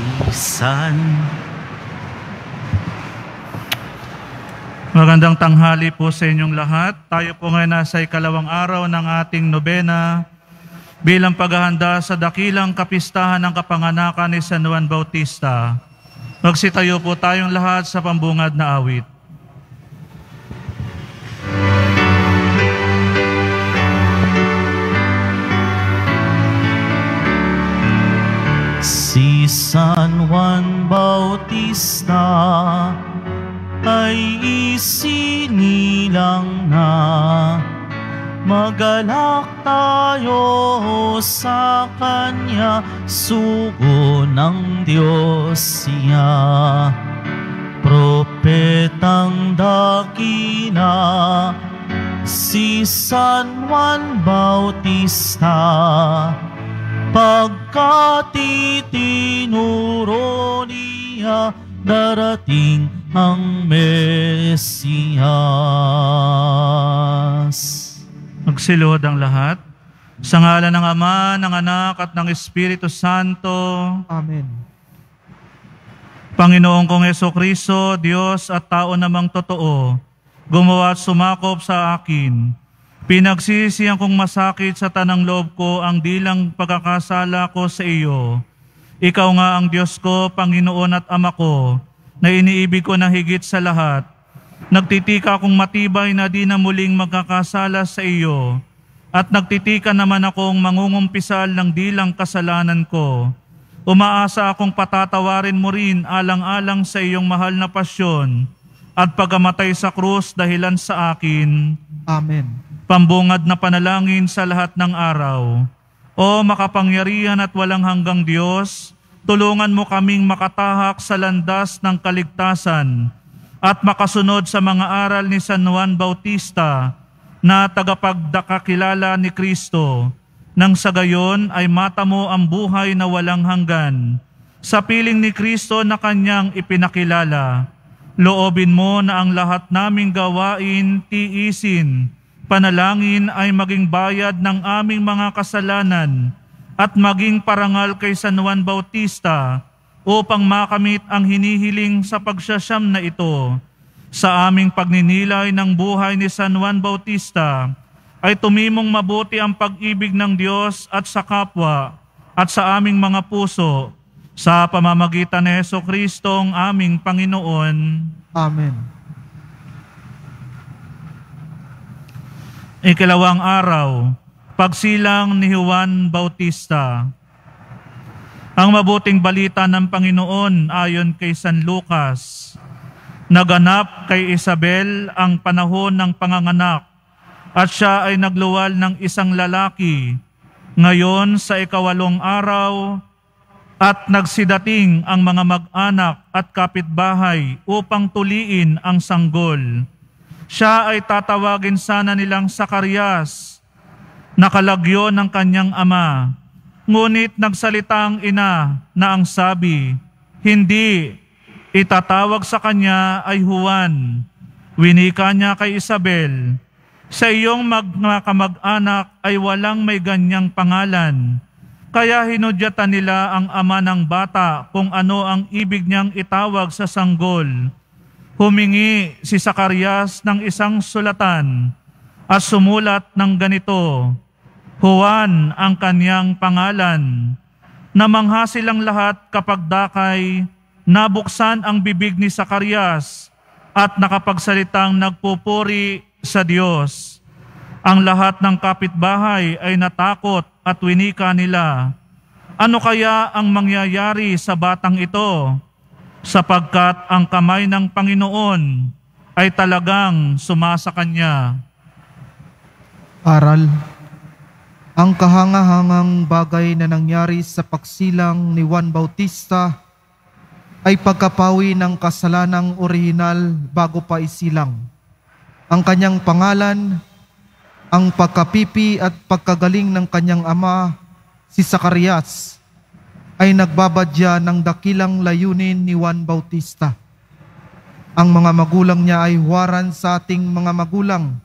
Sisan. Magandang tanghali po sa inyong lahat. Tayo po ngayon nasa ikalawang araw ng ating nobena bilang paghahanda sa dakilang kapistahan ng kapanganakan ni San Juan Bautista. Magsitayo po tayong lahat sa pambungad na awit. Si San Juan Bautista ay isinilang na, magalak tayo sa Kanya, sugo ng Diyos siya. Propetang dakila, si San Juan Bautista, pagkat itinuro niya, darating ang Mesiyas. Magsilod ang lahat. Sa ngalan ng Ama, ng Anak, at ng Espiritu Santo. Amen. Panginoong kong Jesucristo, Diyos at tao namang totoo, gumawa at sumakop sa akin. Pinagsisihan kong masakit sa tanang loob ko ang dilang pagkakasala ko sa iyo. Ikaw nga ang Diyos ko, Panginoon at Ama ko, na iniibig ko na higit sa lahat. Nagtitika akong matibay na di na muling magkakasala sa iyo, at nagtitika naman akong mangungumpisal ng dilang kasalanan ko. Umaasa akong patatawarin mo rin alang-alang sa iyong mahal na pasyon at pagamatay sa krus dahilan sa akin. Amen. Pambungad na panalangin sa lahat ng araw. O makapangyarihan at walang hanggang Diyos, tulungan mo kaming makatahak sa landas ng kaligtasan at makasunod sa mga aral ni San Juan Bautista na tagapagdakakilala ni Kristo, nang sa gayon ay matamo ang buhay na walang hanggan. Sa piling ni Kristo na kanyang ipinakilala, loobin mo na ang lahat naming gawain, tiisin, panalangin ay maging bayad ng aming mga kasalanan at maging parangal kay San Juan Bautista upang makamit ang hinihiling sa pagsasyam na ito. Sa aming pagninilay ng buhay ni San Juan Bautista ay tumimong mabuti ang pag-ibig ng Diyos at sa kapwa at sa aming mga puso sa pamamagitan ni Jesucristo ang aming Panginoon. Amen. Ikalawang araw, pagsilang ni Juan Bautista. Ang mabuting balita ng Panginoon ayon kay San Lucas. Naganap kay Isabel ang panahon ng panganganak at siya ay nagluwal ng isang lalaki. Ngayon sa ikawalong araw at nagsidating ang mga mag-anak at kapitbahay upang tuliin ang sanggol. Siya ay tatawagin sana nilang Zacarias, nakalagyo ng kanyang ama. Ngunit nagsalita ang ina na ang sabi, hindi, itatawag sa kanya ay Juan. Winika niya kay Isabel, sa iyong mga kamag-anak ay walang may ganyang pangalan. Kaya hinudyatan nila ang ama ng bata kung ano ang ibig niyang itawag sa sanggol. Humingi si Zacarias ng isang sulatan at sumulat ng ganito, Juan ang kanyang pangalan. Namangha silang lahat kapag dakay, nabuksan ang bibig ni Zacarias at nakapagsalitang nagpupuri sa Diyos. Ang lahat ng kapitbahay ay natakot at winika nila, ano kaya ang mangyayari sa batang ito? Sapagkat ang kamay ng Panginoon ay talagang sumasa kanya. Aral. Ang kahangahangang bagay na nangyari sa pagsilang ni Juan Bautista ay pagkapawi ng kasalanang orihinal bago pa isilang. Ang kanyang pangalan, ang pagkapipi at pagkagaling ng kanyang ama, si Zacarias, ay nagbabadya ng dakilang layunin ni Juan Bautista. Ang mga magulang niya ay huwaran sa ating mga magulang.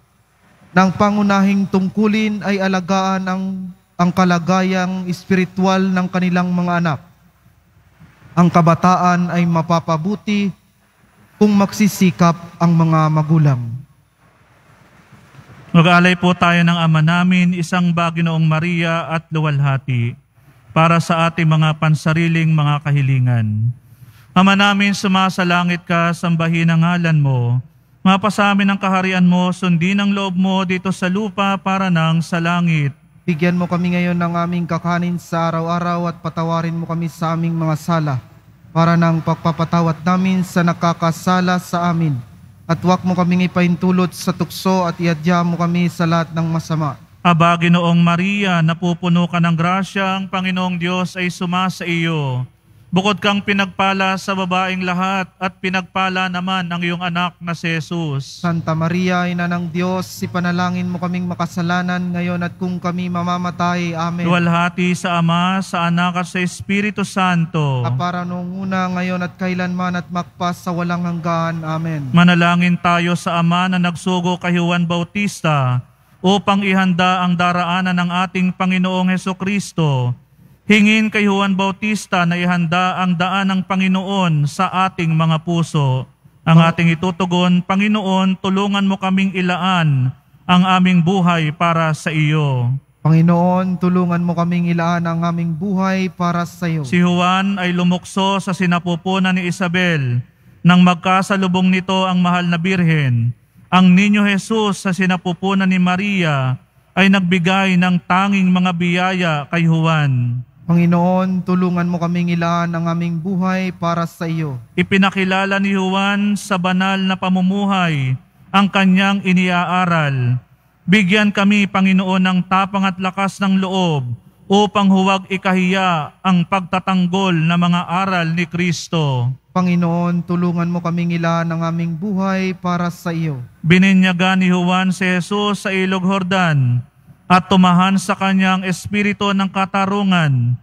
Nang pangunahing tungkulin ay alagaan ang kalagayang espiritual ng kanilang mga anak. Ang kabataan ay mapapabuti kung magsisikap ang mga magulang. Mag-aalay po tayo ng Ama namin, isang Baginoong Maria at luwalhati, para sa ating mga pansariling mga kahilingan. Ama namin, sumasalangit ka, sambahin ang ngalan mo. Mapasamin ang kaharian mo, sundin ang loob mo dito sa lupa para nang sa langit. Bigyan mo kami ngayon ng aming kakanin sa araw-araw at patawarin mo kami sa aming mga sala, para nang pagpapatawad namin sa nakakasala sa amin. At huwag mo kaming ipahintulot sa tukso at iadya mo kami sa lahat ng masama. Aba, Ginoong Maria, napupuno ka ng grasya, ang Panginoong Diyos ay sumasa iyo. Bukod kang pinagpala sa babaeng lahat at pinagpala naman ang iyong anak na si Jesus. Santa Maria, Ina ng Diyos, ipanalangin mo kaming makasalanan ngayon at kung kami mamamatay. Amen. Luwalhati sa Ama, sa Anak at sa Espiritu Santo. Kapara noong una, ngayon at kailanman at magpas sa walang hanggan. Amen. Manalangin tayo sa Ama na nagsugo kay Juan Bautista upang ihanda ang daraanan ng ating Panginoong Hesukristo. Hingin kay Juan Bautista na ihanda ang daan ng Panginoon sa ating mga puso. Ang ating itutugon, Panginoon, tulungan mo kaming ilaan ang aming buhay para sa iyo. Panginoon, tulungan mo kaming ilaan ang aming buhay para sa iyo. Si Juan ay lumukso sa sinapupunan ni Isabel. Nang magkasalubong nito ang mahal na birhen, ang Ninyo Jesus sa sinapupunan ni Maria ay nagbigay ng tanging mga biyaya kay Juan. Panginoon, tulungan mo kaming ilaan ang aming buhay para sa iyo. Ipinakilala ni Juan sa banal na pamumuhay ang kanyang iniaaral. Bigyan kami, Panginoon, ng tapang at lakas ng loob upang huwag ikahiya ang pagtatanggol na mga aral ni Kristo. Panginoon, tulungan mo kaming ilaan ang aming buhay para sa iyo. Bininyagan ni Juan si Jesus sa Ilog Jordan at tumahan sa kanyang espiritu ng katarungan.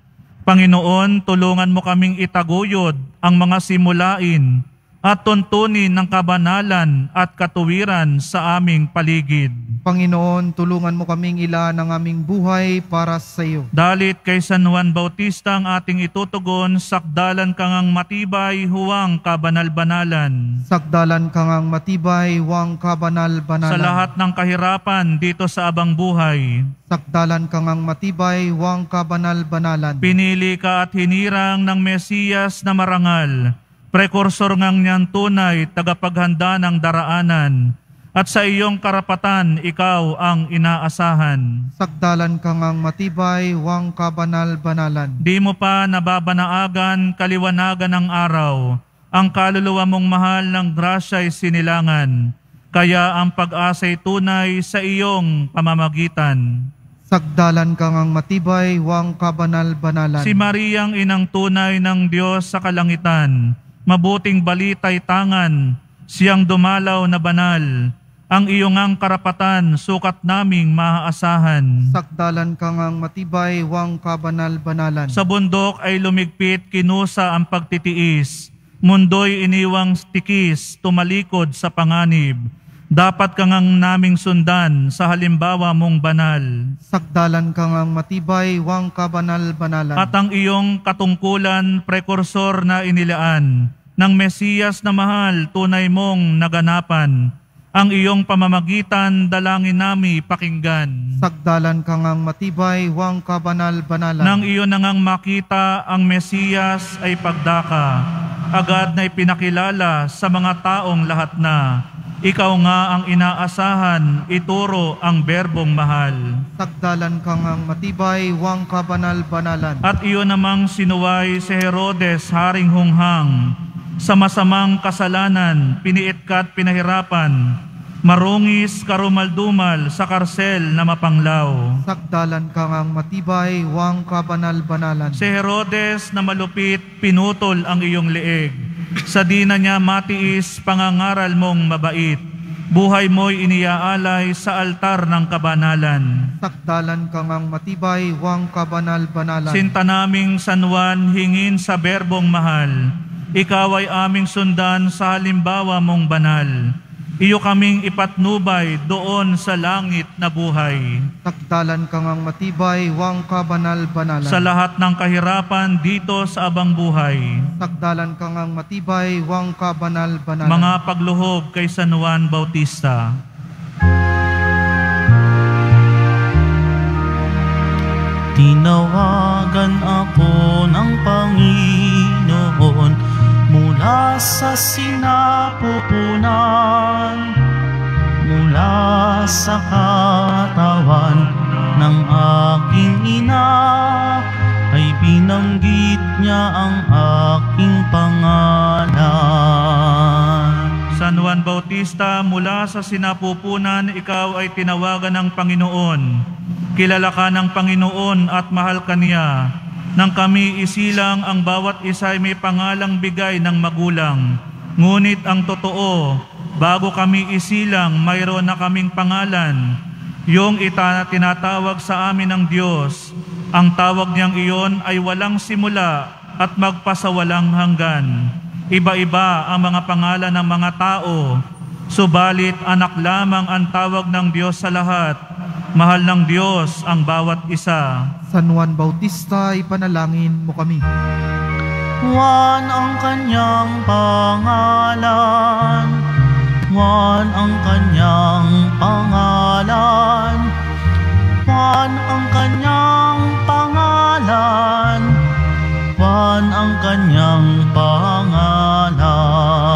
Panginoon, tulungan mo kaming itaguyod ang mga simulain at tuntunin ng kabanalan at katuwiran sa aming paligid. Panginoon, tulungan mo kaming ilaan ang aming buhay para sa iyo. Dalit kay San Juan Bautista ang ating itutugon, sakdalan kang ang matibay, huwang kabanal-banalan. Sakdalan kang ang matibay, huwang kabanal-banalan. Sa lahat ng kahirapan dito sa abang buhay, sakdalan kang ang matibay, huwang kabanal-banalan. Pinili ka at hinirang ng Mesiyas na marangal, prekursor ngang niyang tunay, tagapaghanda ng daraanan, at sa iyong karapatan, ikaw ang inaasahan. Sakdalan kang ang matibay, huwang kabanal-banalan. Di mo pa nababanaagan, kaliwanagan ng araw, ang kaluluwa mong mahal ng grasya'y sinilangan, kaya ang pag-asa'y tunay sa iyong pamamagitan. Sakdalan kang ang matibay, huwang kabanal-banalan. Si Mariang inang tunay ng Diyos sa kalangitan, mabuting balita'y tangan, siyang dumalaw na banal, ang iyong ang karapatan, sukat naming maaasahan. Sakdalan kang ang matibay, huwang kabanal-banalan. Sa bundok ay lumigpit, kinusa ang pagtitiis, mundo'y iniwang tikis, tumalikod sa panganib. Dapat kang ang naming sundan sa halimbawa mong banal. Sakdalan kang ang matibay, huwag kabanal-banalan. At ang iyong katungkulan, prekursor na inilaan, ng Mesiyas na mahal, tunay mong naganapan. Ang iyong pamamagitan, dalangin nami pakinggan. Sakdalan kang ang matibay, huwag kabanal-banalan. Nang iyon nangang makita ang Mesiyas ay pagdaka, agad na ipinakilala sa mga taong lahat na, ikaw nga ang inaasahan, ituro ang berbong mahal. Sakdalan kang ang matibay, huwag kabanal-banalan. At iyon namang sinuway si Herodes, haring hunghang, sa masamang kasalanan, piniit ka at pinahirapan, marungis karumaldumal sa karsel na mapanglaw. Sakdalan kang ang matibay, huwag kabanal-banalan. Si Herodes na malupit, pinutol ang iyong leeg. Sa di na niya matiis, pangangaral mong mabait. Buhay mo'y iniaalay sa altar ng kabanalan. Sakdalan kang ang matibay, huwag kabanal-banalan. Sinta naming San Juan, hingin sa berbong mahal. Ikaw ay aming sundan sa halimbawa mong banal. iyo kaming ipatnubay doon sa langit na buhay. Takdalan ka ngang matibay, wang kabanal-banalan. Sa lahat ng kahirapan dito sa abang buhay, Takdalan ka ngang matibay, wang kabanal-banalan. mga pagluhob kay San Juan Bautista. Tinawagan ako ng Panginoon mula sa sinapupunan, mula sa katawan ng aking ina, ay binanggit niya ang aking pangalan. San Juan Bautista, mula sa sinapupunan, ikaw ay tinawagan ng Panginoon. Kilala ka ng Panginoon at mahal ka niya. Nang kami isilang, ang bawat isa ay may pangalang bigay ng magulang. Ngunit ang totoo, bago kami isilang, mayroon na kaming pangalan. Yung tinatawag sa amin ng Diyos. Ang tawag niyang iyon ay walang simula at magpasawalang hanggan. Iba-iba ang mga pangalan ng mga tao, subalit anak lamang ang tawag ng Diyos sa lahat. Mahal ng Diyos ang bawat isa. San Juan Bautista, ipanalangin mo kami. Juan ang kanyang pangalan, Juan ang kanyang pangalan, Juan ang kanyang pangalan, Juan ang kanyang pangalan.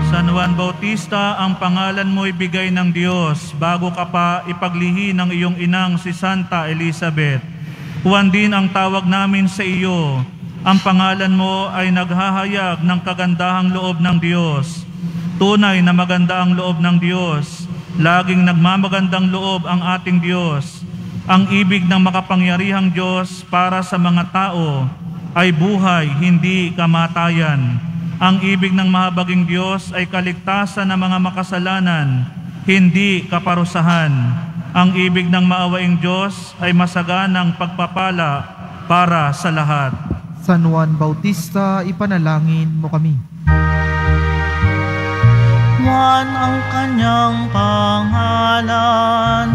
San Juan Bautista, ang pangalan mo ibigay ng Diyos bago ka pa ipaglihi ng iyong inang si Santa Elizabeth. Juan din ang tawag namin sa iyo. Ang pangalan mo ay naghahayag ng kagandahang loob ng Diyos. Tunay na maganda ang loob ng Diyos. Laging nagmamagandang loob ang ating Diyos. Ang ibig ng makapangyarihang Diyos para sa mga tao ay buhay, hindi kamatayan. Ang ibig ng mahabaging Diyos ay kaligtasan ng mga makasalanan, hindi kaparusahan. Ang ibig ng maawaing Diyos ay masaganang pagpapala para sa lahat. San Juan Bautista, ipanalangin mo kami. Juan ang kanyang pangalan,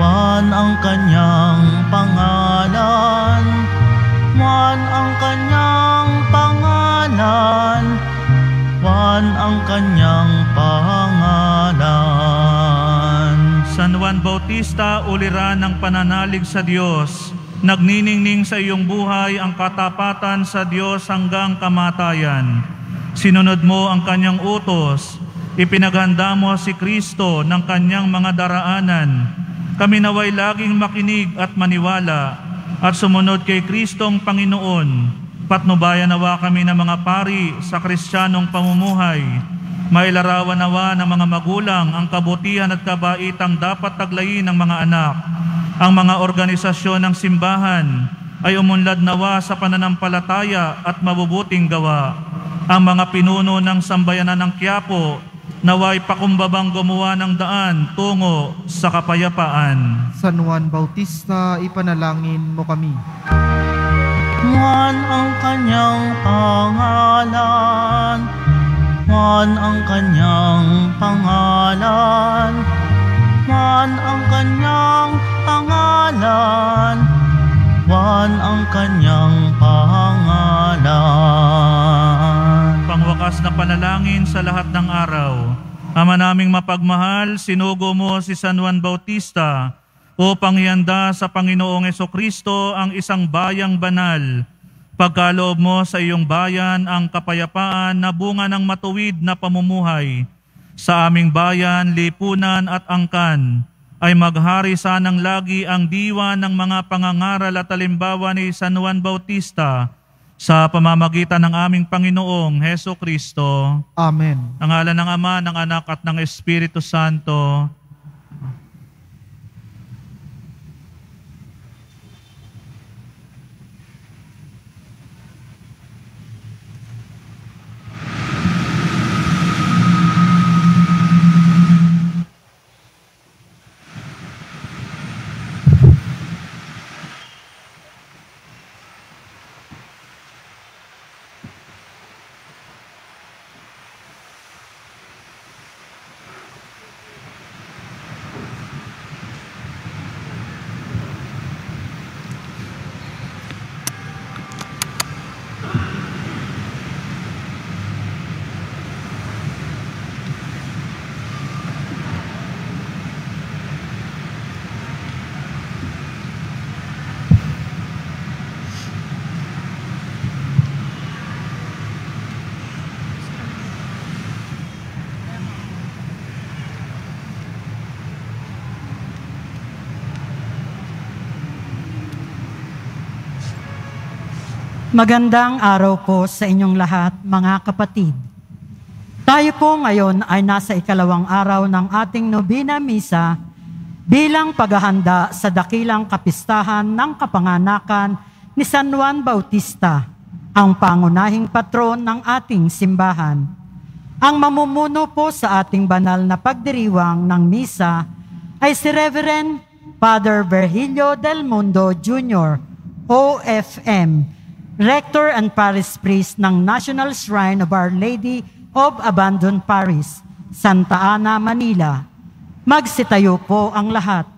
Juan ang kanyang pangalan, Juan ang kanyang pangalan, Juan ang kanyang pangalan. San Juan Bautista, uliran ng pananalig sa Diyos. Nagniningning sa iyong buhay ang katapatan sa Diyos hanggang kamatayan. Sinunod mo ang kanyang utos. Ipinaghanda mo si Kristo ng kanyang mga daraanan. Kami naway laging makinig at maniwala at sumunod kay Kristong Panginoon. Patnubayan nawa kami ng mga pari sa Kristiyanong pamumuhay. Mailarawan nawa ng mga magulang ang kabutihan at kabaitang dapat taglayin ng mga anak. Ang mga organisasyon ng simbahan ay umunlad nawa sa pananampalataya at mabubuting gawa. Ang mga pinuno ng sambayanan ng Quiapo naway pakumbabang gumawa ng daan tungo sa kapayapaan. San Juan Bautista, ipanalangin mo kami. Juan ang kanyang pangalan, Juan ang kanyang pangalan, Juan ang kanyang pangalan, Juan ang kanyang pangalan. Pangwakas na panalangin sa lahat ng araw. Ama naming mapagmahal, sinugo mo si San Juan Bautista upang ihanda sa Panginoong Jesucristo ang isang bayang banal. Pagkaloob mo sa iyong bayan ang kapayapaan na bunga ng matuwid na pamumuhay. Sa aming bayan, lipunan at angkan ay maghari sanang lagi ang diwa ng mga pangangaral at halimbawa ni San Juan Bautista sa pamamagitan ng aming Panginoong Jesucristo. Amen. Ang ngalan ng Ama, ng Anak at ng Espiritu Santo. Magandang araw po sa inyong lahat, mga kapatid. Tayo po ngayon ay nasa ikalawang araw ng ating Nobena Misa bilang paghahanda sa dakilang kapistahan ng kapanganakan ni San Juan Bautista, ang pangunahing patron ng ating simbahan. Ang mamumuno po sa ating banal na pagdiriwang ng Misa ay si Reverend Father Virgilio Del Mundo Jr., OFM, Rector and Parish Priest ng National Shrine of Our Lady of Abandoned Paris, Santa Ana, Manila. Magsitayo po ang lahat.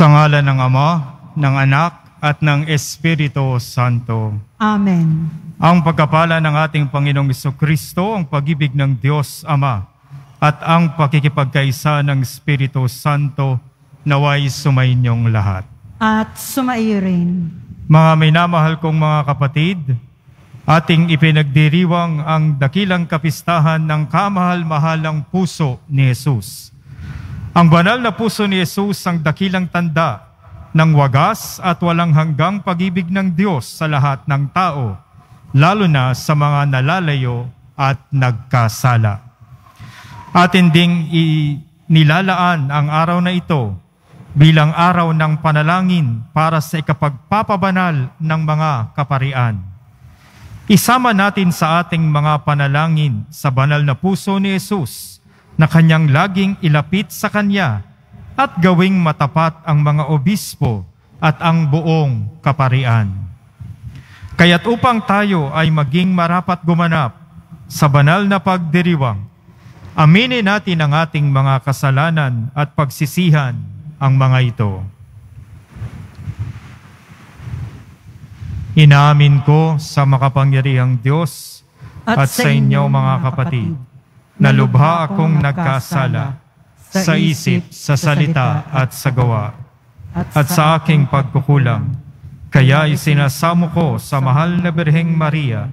Sa ngalan ng Ama, ng Anak, at ng Espiritu Santo. Amen. Ang pagkapala ng ating Panginoong Jesucristo, ang pag-ibig ng Diyos Ama, at ang pakikipagkaisa ng Espiritu Santo, naway sumainyong lahat. At sumaiyo rin. Mga minamahal kong mga kapatid, ating ipinagdiriwang ang dakilang kapistahan ng kamahal-mahalang puso ni Jesus. Ang banal na puso ni Jesus ang dakilang tanda ng wagas at walang hanggang pag-ibig ng Diyos sa lahat ng tao, lalo na sa mga nalalayo at nagkasala. Atin ding inilalaan ang araw na ito bilang araw ng panalangin para sa ikapagpapabanal ng mga kaparian. Isama natin sa ating mga panalangin sa banal na puso ni Jesus na kanyang laging ilapit sa kanya at gawing matapat ang mga obispo at ang buong kaparian. Kaya't upang tayo ay maging marapat gumanap sa banal na pagdiriwang, aminin natin ang ating mga kasalanan at pagsisihan ang mga ito. Inaamin ko sa makapangyarihang Diyos at sa inyo mga kapatid, na lubha akong nagkasala sa isip, sa salita at sa gawa, at sa aking pagkukulang. Kaya isinasamo ko sa mahal na Birheng Maria,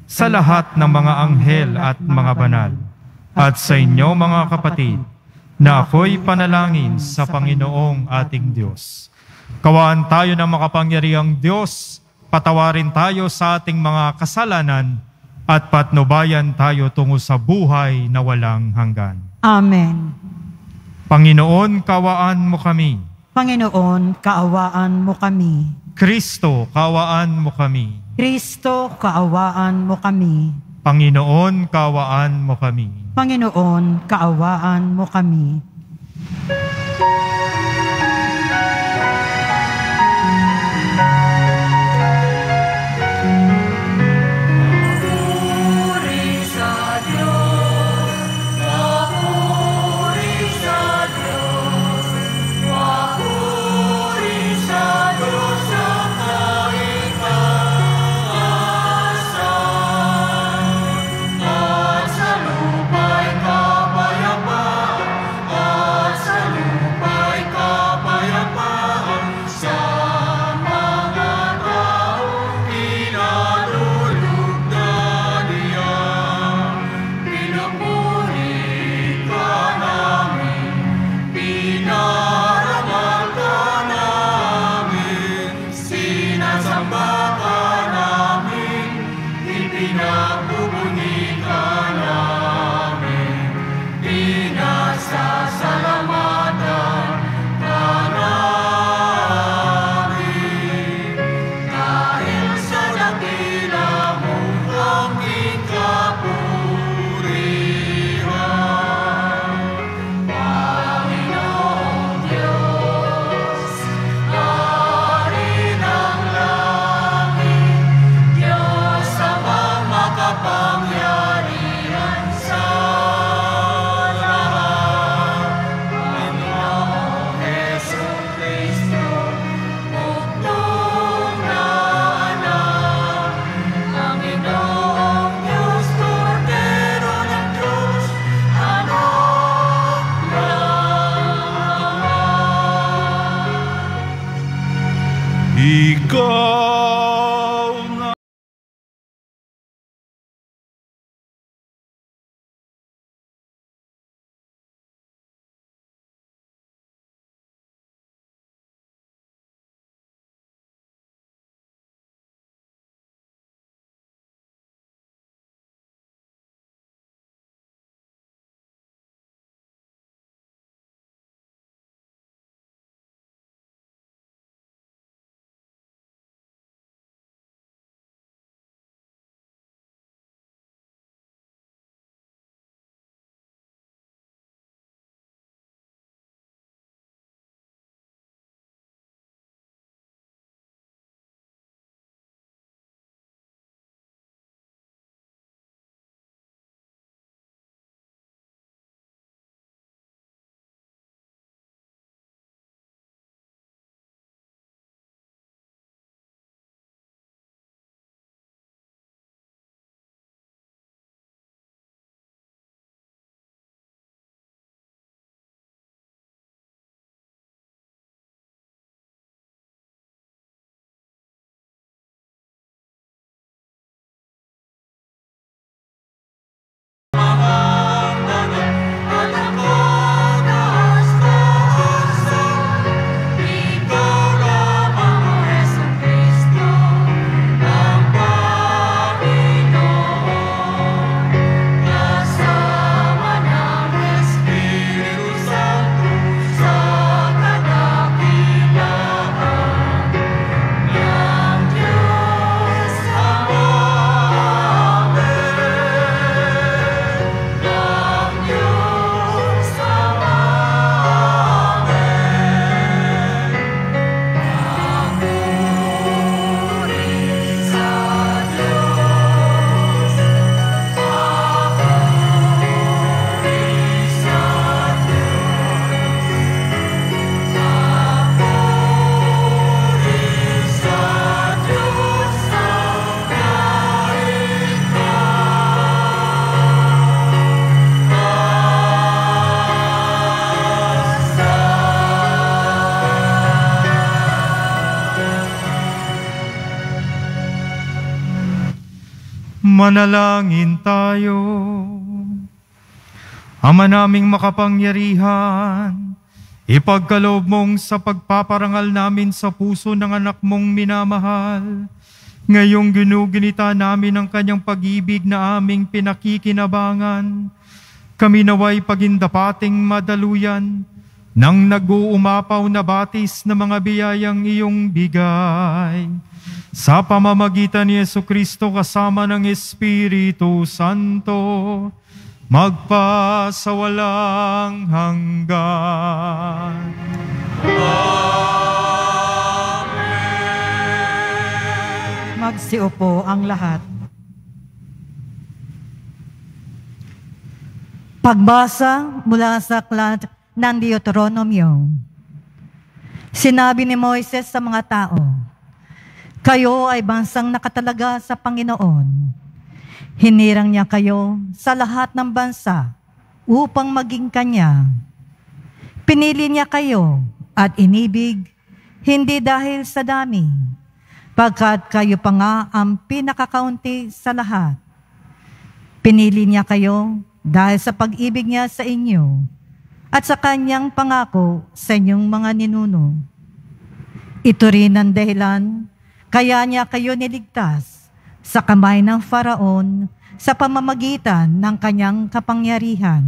sa lahat ng mga anghel at mga banal, at sa inyo mga kapatid, na ako'y panalangin sa Panginoong ating Diyos. Kawaan tayo ng makapangyarihang Diyos, patawarin tayo sa ating mga kasalanan, at patnubayan tayo tungo sa buhay na walang hanggan. Amen. Panginoon, kawaan mo kami. Panginoon, kaawaan mo kami. Kristo, kawaan mo kami. Kristo, kaawaan mo kami. Panginoon, kawaan mo kami. Panginoon, kaawaan mo kami. Manalangin tayo. Ama naming makapangyarihan, ipagkaloob mong sa pagpaparangal namin sa puso ng anak mong minamahal, ngayong ginuginita namin ang kanyang pag-ibig na aming pinakikinabangan, kami naway pagindapating madaluyan ng nag-uumapaw na batis na mga biyayang iyong bigay. Sa pamamagitan ni Jesucristo kasama ng Espiritu Santo, magpasawalang hanggan. Amen. Magsiupo ang lahat. Pagbasa mula sa aklat ng Deuteronomio. Sinabi ni Moises sa mga tao, kayo ay bansang nakatalaga sa Panginoon. Hinirang niya kayo sa lahat ng bansa upang maging kanya. Pinili niya kayo at inibig, hindi dahil sa dami, pagkat kayo pa nga ang pinakakaunti sa lahat. Pinili niya kayo dahil sa pag-ibig niya sa inyo at sa kanyang pangako sa inyong mga ninuno. Ito rin ang dahilan kaya niya kayo niligtas sa kamay ng Faraon sa pamamagitan ng kanyang kapangyarihan.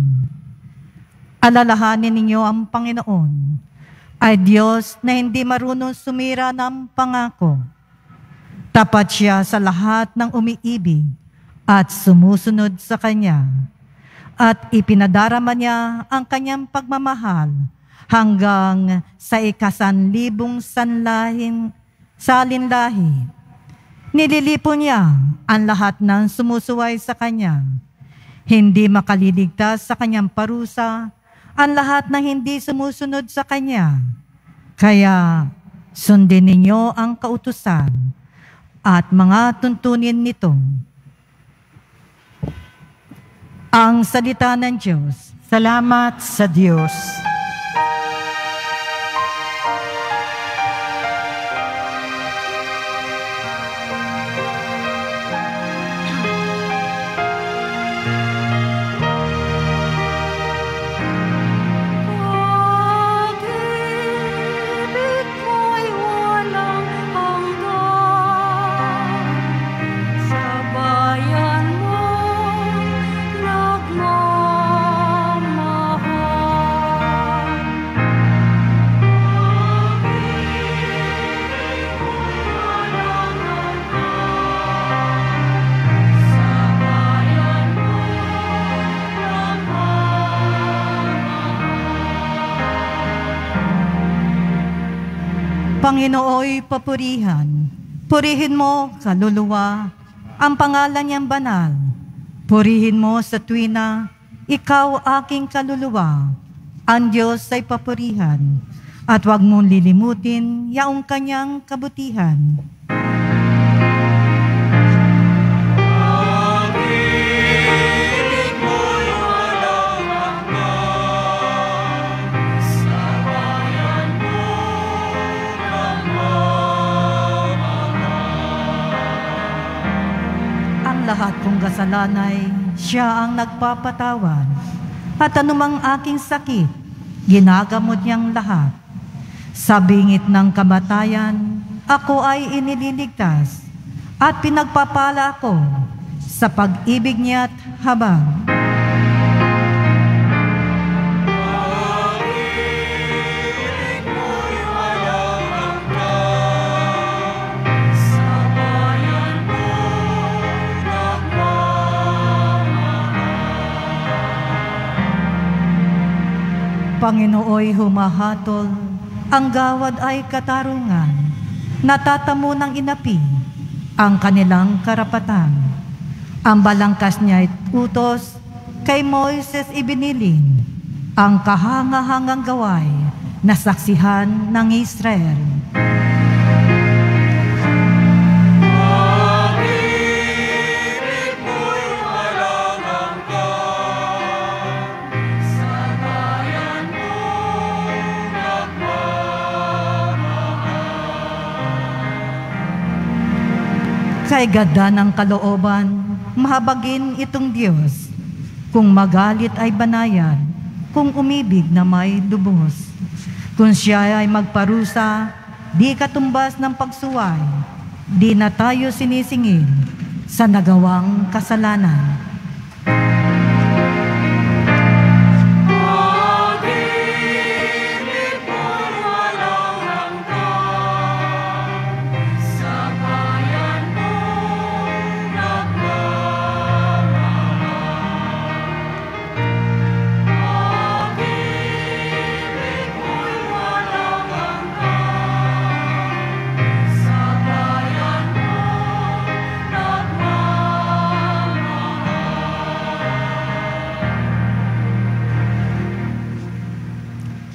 Alalahanin ninyo ang Panginoon ay Diyos na hindi marunong sumira ng pangako. Tapat siya sa lahat ng umiibig at sumusunod sa Kanya. At ipinadarama niya ang kanyang pagmamahal hanggang sa ika-1,000 salinlahi. Nililipo niya ang lahat ng sumusuway sa Kanya. Hindi makaliligtas sa Kanyang parusa ang lahat ng hindi sumusunod sa Kanya. Kaya sundin ninyo ang kautusan at mga tuntunin nito. Ang salita ng Diyos. Salamat sa Diyos. Panginooy papurihan, purihin mo, kaluluwa, ang pangalan niyang banal. Purihin mo sa tuwina, ikaw aking kaluluwa. Ang Diyos ay papurihan, at huwag mong lilimutin yaong kanyang kabutihan. Lahat kong kasalanay, siya ang nagpapatawad. At anumang aking sakit, ginagamot niyang lahat. Sa bingit ng kamatayan, ako ay inililigtas at pinagpapala ako sa pag-ibig niya't habag. Panginooy humahatol, ang gawad ay katarungan, natatamo ng inapi ang kanilang karapatan. Ang balangkas niya ay utos, kay Moises ibinilin, ang kahangahangang gaway na saksihan ng Israel. Kay ganda ng kalooban, mahabagin itong Diyos. Kung magalit ay banayan, kung umibig na may lubos. Kung siya ay magparusa, di katumbas ng pagsuway, di na tayo sinisingil sa nagawang kasalanan.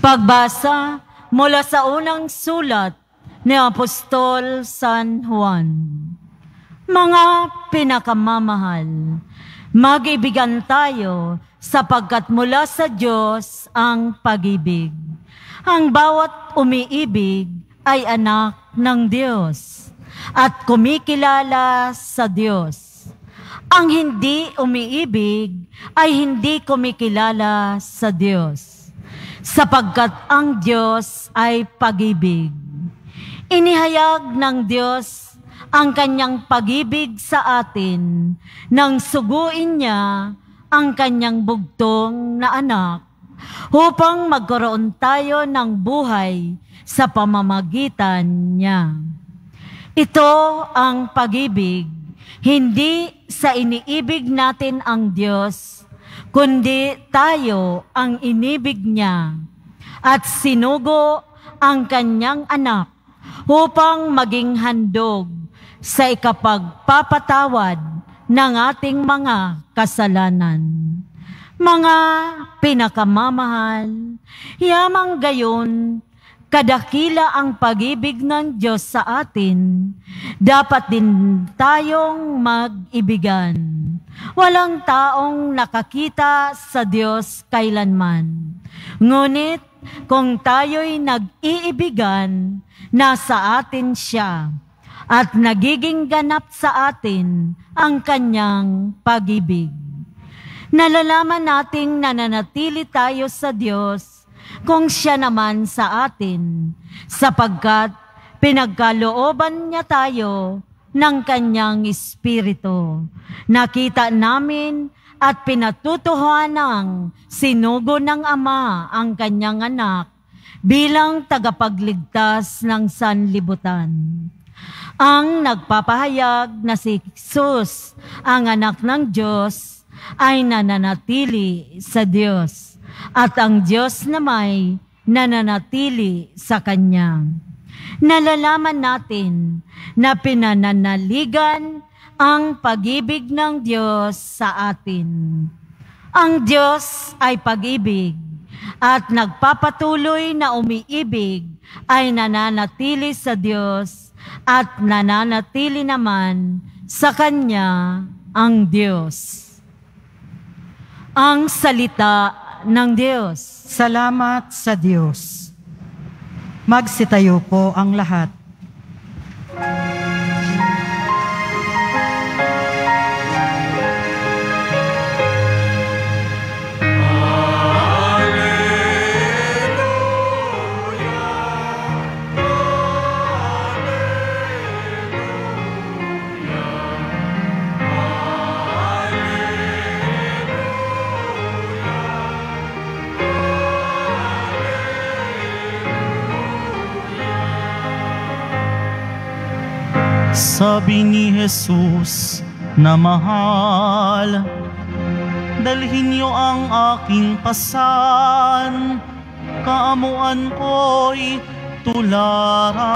Pagbasa mula sa unang sulat ni Apostol San Juan. Mga pinakamamahal, mag-ibigan tayo sapagkat mula sa Diyos ang pag-ibig. Ang bawat umiibig ay anak ng Diyos at kumikilala sa Diyos. Ang hindi umiibig ay hindi kumikilala sa Diyos, sapagkat ang Diyos ay pag-ibig. Inihayag ng Diyos ang kanyang pag-ibig sa atin nang suguin niya ang kanyang bugtong na anak upang magkaroon tayo ng buhay sa pamamagitan niya. Ito ang pag-ibig, hindi sa iniibig natin ang Diyos, kundi tayo ang inibig niya at sinugo ang kanyang anak upang maging handog sa ikapagpapatawad ng ating mga kasalanan. Mga pinakamamahal, yamang gayon, kadakila ang pag-ibig ng Diyos sa atin, dapat din tayong mag-ibigan. Walang taong nakakita sa Diyos kailanman. Ngunit kung tayo'y nag-iibigan, nasa atin siya at nagiging ganap sa atin ang kanyang pag-ibig. Nalalaman nating nananatili tayo sa Diyos kung siya naman sa atin, sapagkat pinagkalooban niya tayo ng kanyang Espiritu. Nakita namin at pinatutuhan ng sinugo ng Ama ang kanyang anak bilang tagapagligtas ng sanlibutan. Ang nagpapahayag na si Jesus, ang anak ng Diyos, ay nananatili sa Diyos, at ang Diyos namay nananatili sa Kanya. Nalalaman natin na pinananaligan ang pag-ibig ng Diyos sa atin. Ang Diyos ay pag-ibig at nagpapatuloy na umiibig ay nananatili sa Diyos at nananatili naman sa Kanya ang Diyos. Ang salita ng Diyos. Salamat sa Diyos. Magsitayo po ang lahat. Sabi ni Jesus na mahal, dalhin niyo ang aking pasan, kaamuan ko'y tularan.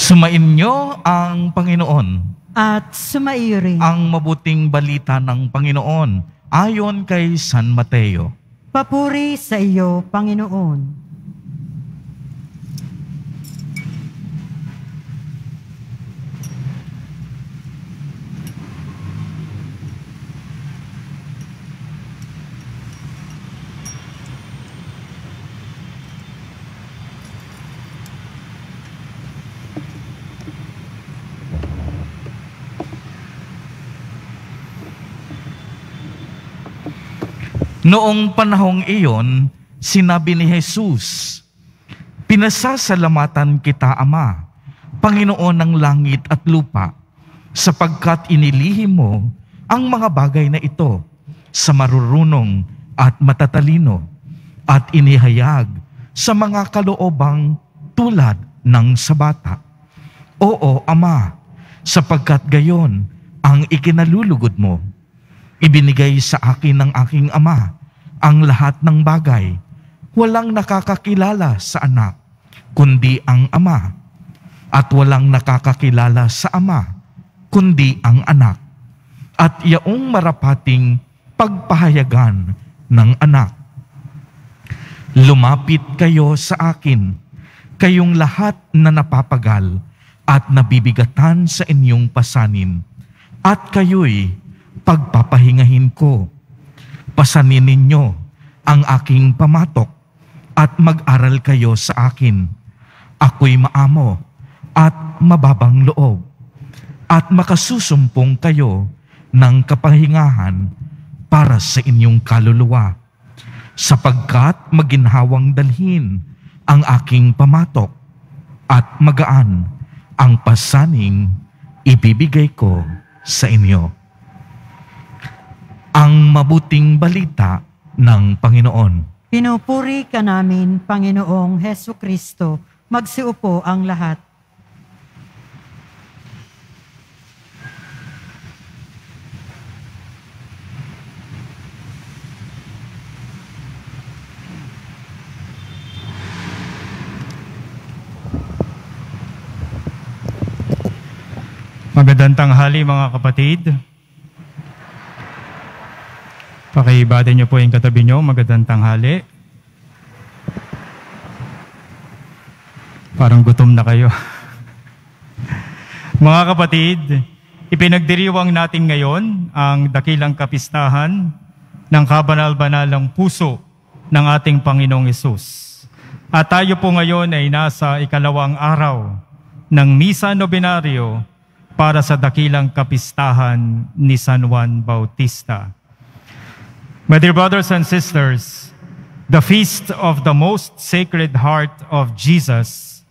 Sumainyo ang Panginoon. At sumaiyo rin. Ang mabuting balita ng Panginoon ayon kay San Mateo. Papuri sa iyo, Panginoon. Noong panahong iyon, sinabi ni Jesus, "Pinasasalamatan kita, Ama, Panginoon ng langit at lupa, sapagkat inilihim mo ang mga bagay na ito sa marurunong at matatalino at inihayag sa mga kaloobang tulad ng sa bata. Oo, Ama, sapagkat gayon ang ikinalulugod mo. Ibinigay sa akin ng aking Ama ang lahat ng bagay. Walang nakakakilala sa anak, kundi ang Ama. At walang nakakakilala sa Ama, kundi ang anak. At yaong marapating pagpahayagan ng anak. Lumapit kayo sa akin, kayong lahat na napapagal at nabibigatan sa inyong pasanin, at kayo'y pagpapahingahin ko. Pasanin ninyo ang aking pamatok at mag-aral kayo sa akin. Ako'y maamo at mababang loob, at makasusumpong kayo ng kapahingahan para sa inyong kaluluwa, sapagkat maginhawang dalhin ang aking pamatok at magaan ang pasaning ibibigay ko sa inyo." Ang mabuting balita ng Panginoon. Pinupuri ka namin, Panginoong Hesu Kristo. Magsiupo ang lahat. Magandang tanghali mga kapatid. Pakiibada niyo po yung katabi niyo. Magandang tanghali. Parang gutom na kayo. Mga kapatid, ipinagdiriwang natin ngayon ang dakilang kapistahan ng kabanal-banalang puso ng ating Panginoong Hesus. At tayo po ngayon ay nasa ikalawang araw ng Misa Novenario para sa dakilang kapistahan ni San Juan Bautista. My dear brothers and sisters, the feast of the most sacred heart of Jesus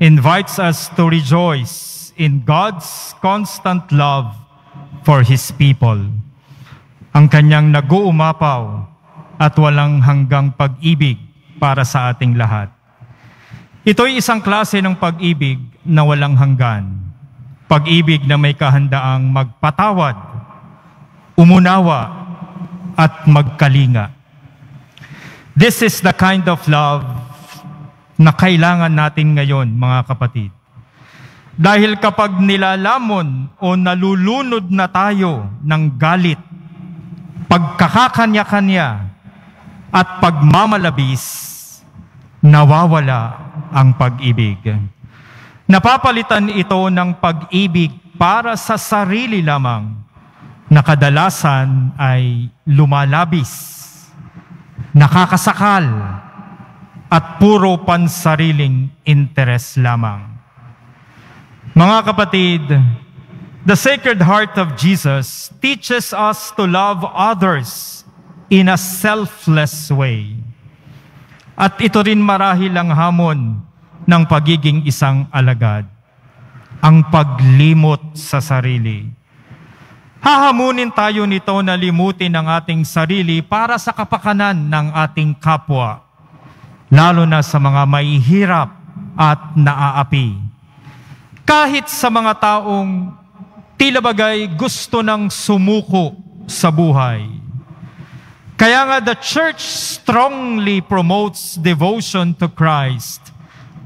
invites us to rejoice in God's constant love for His people. Ang kanyang nag-uumapaw at walang hanggang pag-ibig para sa ating lahat. Ito'y isang klase ng pag-ibig na walang hanggan. Pag-ibig na may kahandaang magpatawad, umunawa, at magkalinga. This is the kind of love na kailangan natin ngayon, mga kapatid. Dahil kapag nilalamon o nalulunod na tayo ng galit, pagkakakanya-kanya at pagmamalabis, nawawala ang pag-ibig. Napapalitan ito ng pag-ibig para sa sarili lamang, na kadalasan ay lumalabis, nakakasakal, at puro pansariling interes lamang. Mga kapatid, the Sacred Heart of Jesus teaches us to love others in a selfless way. At ito rin marahil ang hamon ng pagiging isang alagad, ang paglimot sa sarili. Hahamunin tayo nito na limutin ang ating sarili para sa kapakanan ng ating kapwa, lalo na sa mga mahihirap at naaapi. Kahit sa mga taong tila bagay gusto ng sumuko sa buhay. Kaya nga the Church strongly promotes devotion to Christ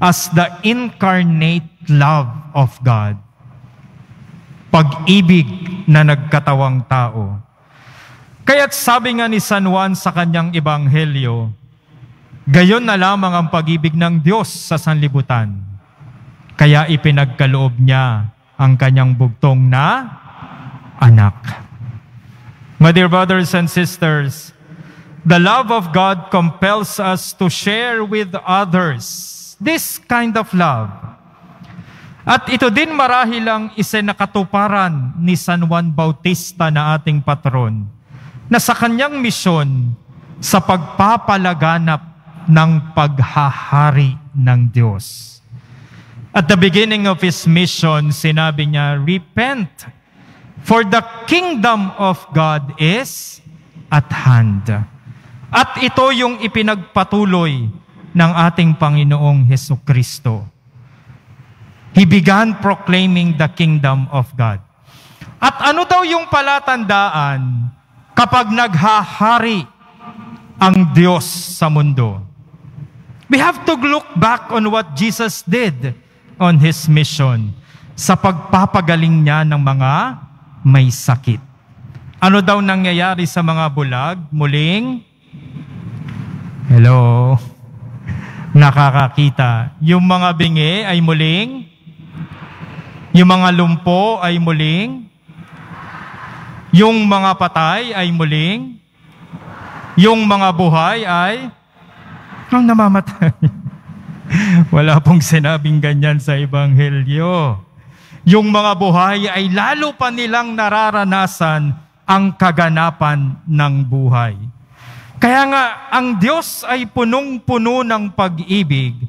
as the incarnate love of God. Pag-ibig na nagkatawang tao. Kaya't sabi nga ni San Juan sa kanyang ebanghelyo, gayon na lamang ang pag-ibig ng Diyos sa sanlibutan. Kaya ipinagkaloob niya ang kanyang bugtong na anak. My dear brothers and sisters, the love of God compels us to share with others this kind of love. At ito din marahil ang isinakatuparan ni San Juan Bautista na ating patron, na sa kanyang misyon sa pagpapalaganap ng paghahari ng Diyos. At the beginning of his mission, sinabi niya, repent, for the kingdom of God is at hand. At ito yung ipinagpatuloy ng ating Panginoong Hesukristo. He began proclaiming the kingdom of God. At ano daw yung palatandaan kapag naghahari ang Diyos sa mundo? We have to look back on what Jesus did on His mission sa pagpapagaling niya ng mga may sakit. Ano daw nangyayari sa mga bulag? Muling, hello, nakakakita. Yung mga bingi ay muling, yung mga lumpo ay muling, yung mga patay ay muling, yung mga buhay ay ang namamatay. Wala pong sinabing ganyan sa Ebanghelyo. Yung mga buhay ay lalo pa nilang nararanasan ang kaganapan ng buhay. Kaya nga, ang Diyos ay punong-puno ng pag-ibig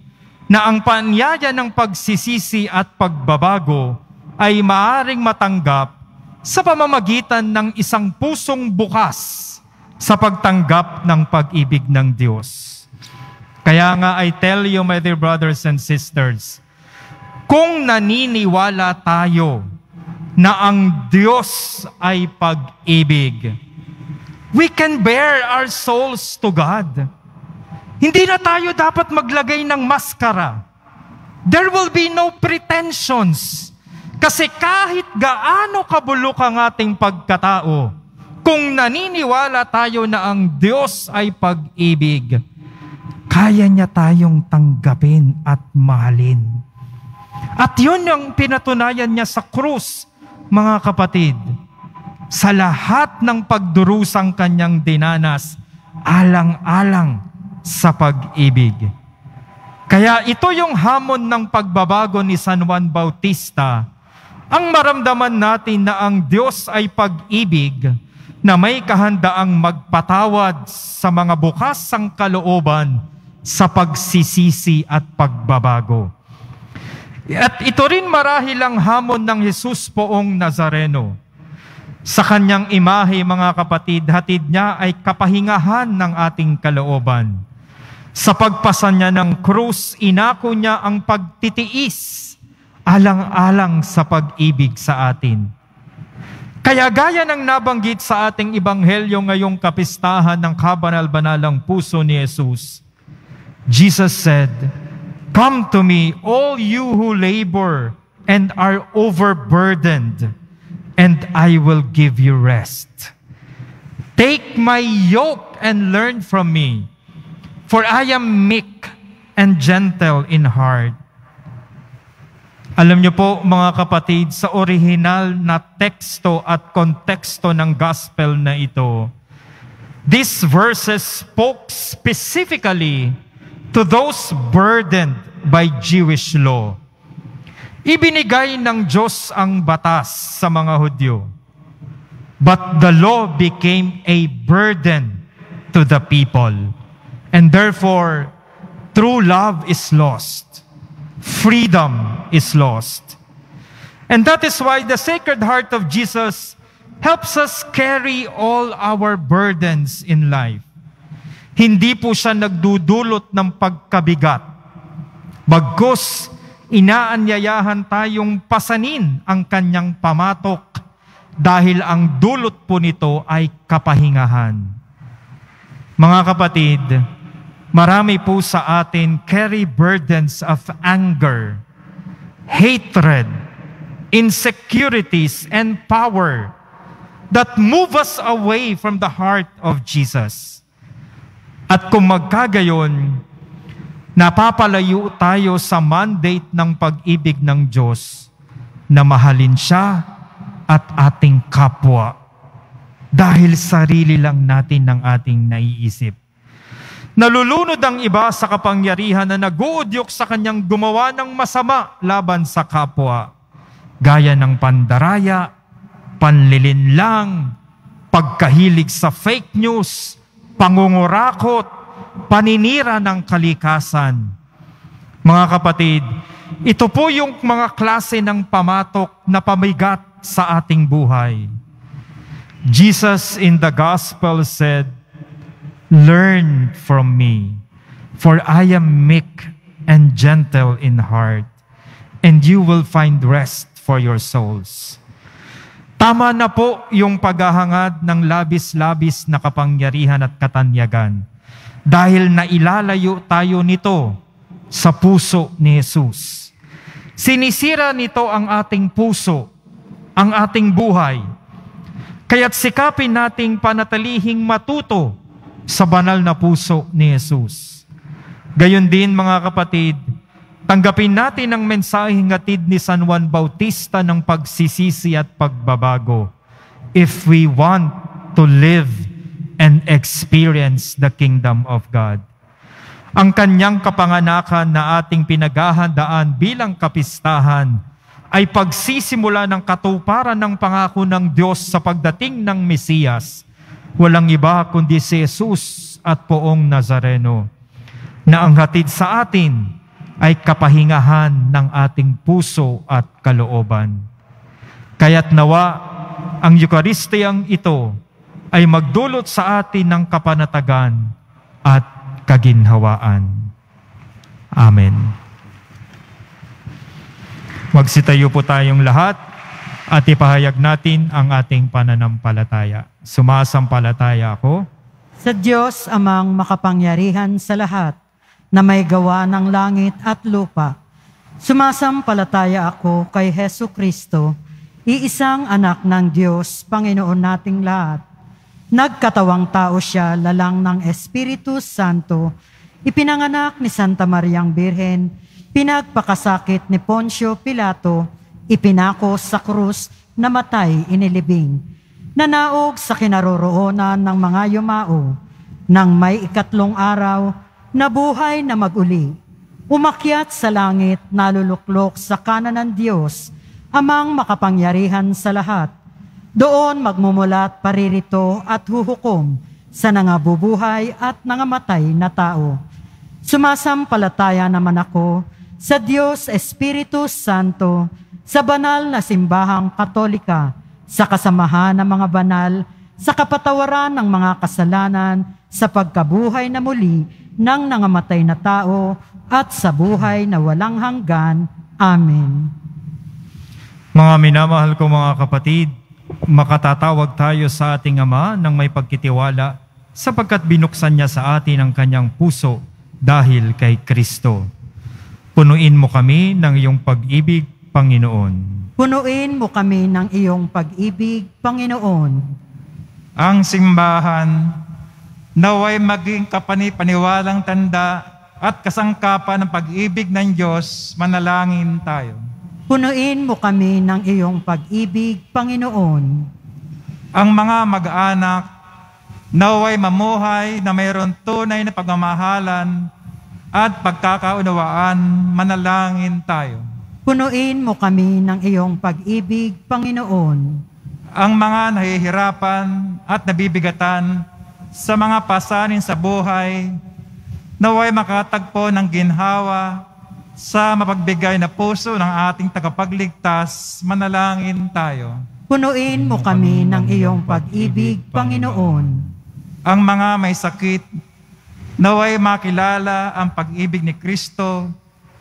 na ang paanyaya ng pagsisisi at pagbabago ay maaring matanggap sa pamamagitan ng isang pusong bukas sa pagtanggap ng pag-ibig ng Diyos. Kaya nga, I tell you, my dear brothers and sisters, kung naniniwala tayo na ang Diyos ay pag-ibig, we can bare our souls to God. Hindi na tayo dapat maglagay ng maskara. There will be no pretensions. Kasi kahit gaano kabulok ang ating pagkatao, kung naniniwala tayo na ang Diyos ay pag-ibig, kaya niya tayong tanggapin at mahalin. At yun yung pinatunayan niya sa krus, mga kapatid. Sa lahat ng pagdurusang kanyang dinanas, alang-alang sa pag-ibig. Kaya ito yung hamon ng pagbabago ni San Juan Bautista, ang maramdaman natin na ang Diyos ay pag-ibig na may kahandaang magpatawad sa mga bukasang kalooban sa pagsisisi at pagbabago. At ito rin marahil ang hamon ng Jesus poong Nazareno. Sa kanyang imahe, mga kapatid, hatid niya ay kapahingahan ng ating kalooban. Sa pagpasa niya ng krus, inako niya ang pagtitiis, alang-alang sa pag-ibig sa atin. Kaya gaya ng nabanggit sa ating ebanghelyo ngayong kapistahan ng kabanal-banalang puso ni Jesus, Jesus said, "Come to me, all you who labor and are overburdened, and I will give you rest. Take my yoke and learn from me, for I am meek and gentle in heart." Alam niyo po, mga kapatid, sa orihinal na teksto at konteksto ng gospel na ito, these verses spoke specifically to those burdened by Jewish law. Ibinigay ng Diyos ang batas sa mga Hudyo, but the law became a burden to the people, and therefore, true love is lost. Freedom is lost. And that is why the Sacred Heart of Jesus helps us carry all our burdens in life. Hindi po siya nagdudulot ng pagkabigat. Bagkus, inaanyayahan tayong pasanin ang kanyang pamatok dahil ang dulot po nito ay kapahingahan. Mga kapatid, marami po sa atin carry burdens of anger, hatred, insecurities, and power that move us away from the heart of Jesus. At kung magkagayon, napapalayo tayo sa mandate ng pag-ibig ng Diyos na mahalin siya at ating kapwa dahil sarili lang natin ng ating naiisip. Nalulunod ang iba sa kapangyarihan na nag-uudyok sa kanyang gumawa ng masama laban sa kapwa, gaya ng pandaraya, panlilinlang, pagkahilig sa fake news, pangungurakot, paninira ng kalikasan. Mga kapatid, ito po yung mga klase ng pamatok na pamigat sa ating buhay. Jesus in the gospel said, "Learn from me, for I am meek and gentle in heart, and you will find rest for your souls." Tama na po yung paghahangad ng labis-labis na kapangyarihan at katanyagan dahil nailalayo tayo nito sa puso ni Jesus. Sinisira nito ang ating puso, ang ating buhay. Kaya't sikapin nating panatilihing matuto sa banal na puso ni Jesus. Gayon din mga kapatid, tanggapin natin ang mensaheng hatid ni San Juan Bautista ng pagsisisi at pagbabago if we want to live and experience the kingdom of God. Ang kanyang kapanganakan na ating pinaghahandaan bilang kapistahan ay pagsisimula ng katuparan ng pangako ng Diyos sa pagdating ng Mesiyas. Walang iba kundi si Jesus at Poong Nazareno, na ang hatid sa atin ay kapahingahan ng ating puso at kalooban. Kaya't nawa ang Eukaristiyang ito ay magdulot sa atin ng kapanatagan at kaginhawaan. Amen. Magsitayo po tayong lahat at ipahayag natin ang ating pananampalataya. Sumasampalataya ako sa Diyos amang makapangyarihan sa lahat, na may gawa ng langit at lupa. Sumasampalataya ako kay Hesu Kristo, iisang anak ng Diyos, Panginoon nating lahat. Nagkatawang tao siya, lalang ng Espiritu Santo, ipinanganak ni Santa Mariang Birhen, pinagpakasakit ni Poncio Pilato, ipinako sa krus, namatay, inilibing. Nanaog sa kinaroroonan ng mga yumao, nang may 3 araw, nabuhay na mag-uli. Umakyat sa langit, naluluklok sa kanan ng Diyos, amang makapangyarihan sa lahat. Doon magmumulat paririto at huhukom sa nangabubuhay at nangamatay na tao. Sumasampalataya naman ako sa Diyos Espiritu Santo, sa banal na simbahang Katolika, sa kasamahan ng mga banal, sa kapatawaran ng mga kasalanan, sa pagkabuhay na muli ng nangamatay na tao, at sa buhay na walang hanggan. Amen. Mga minamahal ko mga kapatid, makatatawag tayo sa ating Ama ng may pagkitiwala sapagkat binuksan niya sa atin ang kanyang puso dahil kay Kristo. Punuin mo kami ng iyong pag-ibig, Panginoon. Punuin mo kami ng iyong pag-ibig, Panginoon. Ang simbahan naway maging kapani-paniwalang tanda at kasangkapan ng pag-ibig ng Diyos. Manalangin tayo. Punuin mo kami ng iyong pag-ibig, Panginoon. Ang mga mag-anak naway mamuhay na mayroon tunay na pagmamahalan at pagkakaunawaan. Manalangin tayo. Punuin mo kami ng iyong pag-ibig, Panginoon. Ang mga nahihirapan at nabibigatan sa mga pasanin sa buhay, naway makatagpo ng ginhawa sa mapagbigay na puso ng ating tagapagligtas. Manalangin tayo. Punuin mo kami ng iyong pag-ibig, Panginoon. Ang mga may sakit, naway makilala ang pag-ibig ni Kristo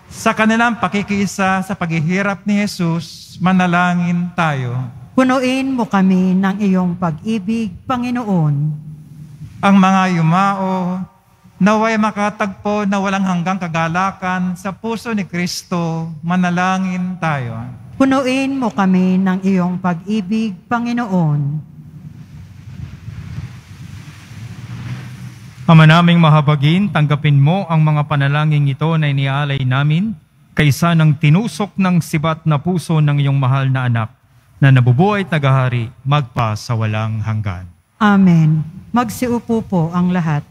sa kanilang pakikiisa sa paghihirap ni Jesus. Manalangin tayo. Punuin mo kami ng iyong pag-ibig, Panginoon. Ang mga yumao, naway makatagpo na walang hanggang kagalakan sa puso ni Kristo. Manalangin tayo. Punuin mo kami ng iyong pag-ibig, Panginoon. Ama naming mahabagin, tanggapin mo ang mga panalangin ito na inialay namin kaysa ng tinusok ng sibat na puso ng iyong mahal na anak na nabubuhay at nagahari magpa sa walang hanggan. Amen. Magsiupo po ang lahat.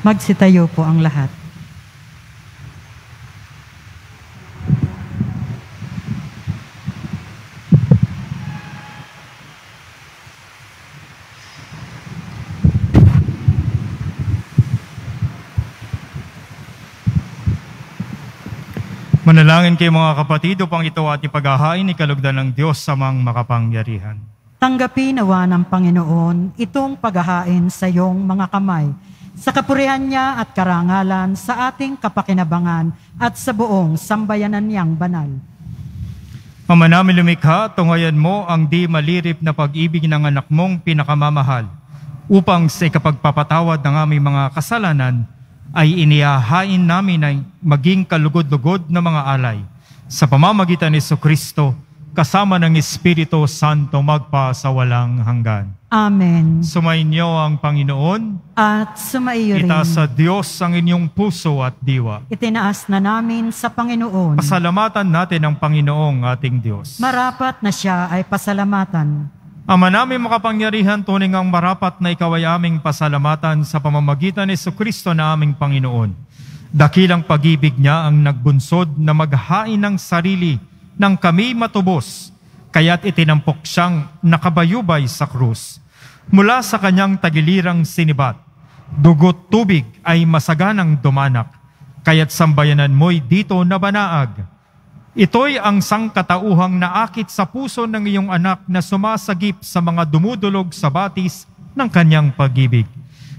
Magsitayo po ang lahat. Manalangin kayo mga kapatid upang ito at ipaghahain ni kalugdan ng Diyos sa mga makapangyarihan. Tanggapin nawa ng Panginoon itong paghahain sa iyong mga kamay, sa kapurihan niya at karangalan sa ating kapakinabangan at sa buong sambayanan niyang banal. Ama namin lumikha, tunghayan mo ang di malirip na pag-ibig ng anak mong pinakamamahal, upang sa ikapagpapatawad ng aming mga kasalanan, ay inihahain namin ay maging kalugod-lugod na mga alay sa pamamagitan ni Jesucristo kasama ng Espiritu Santo magpa sa walang hanggan. Amen. Sumainyo ang Panginoon At sumaiyo rin. itaas sa Diyos ang inyong puso at diwa. Itinaas na namin sa Panginoon. Pasalamatan natin ang Panginoong ating Diyos. Marapat na siya ay pasalamatan. Ama namin makapangyarihan, tunay ngang marapat na ikaw ay aming pasalamatan sa pamamagitan ni Jesucristo na aming Panginoon. Dakilang pag-ibig niya ang nagbunsod na maghain ng sarili nang kami matubos, kaya't itinampok siyang nakabayubay sa krus. Mula sa kanyang tagilirang sinibat, dugot tubig ay masaganang dumanak, kaya't sambayanan mo'y dito nabanaag. Ito'y ang sangkatauhang naakit sa puso ng iyong anak na sumasagip sa mga dumudulog sa batis ng kanyang pag-ibig.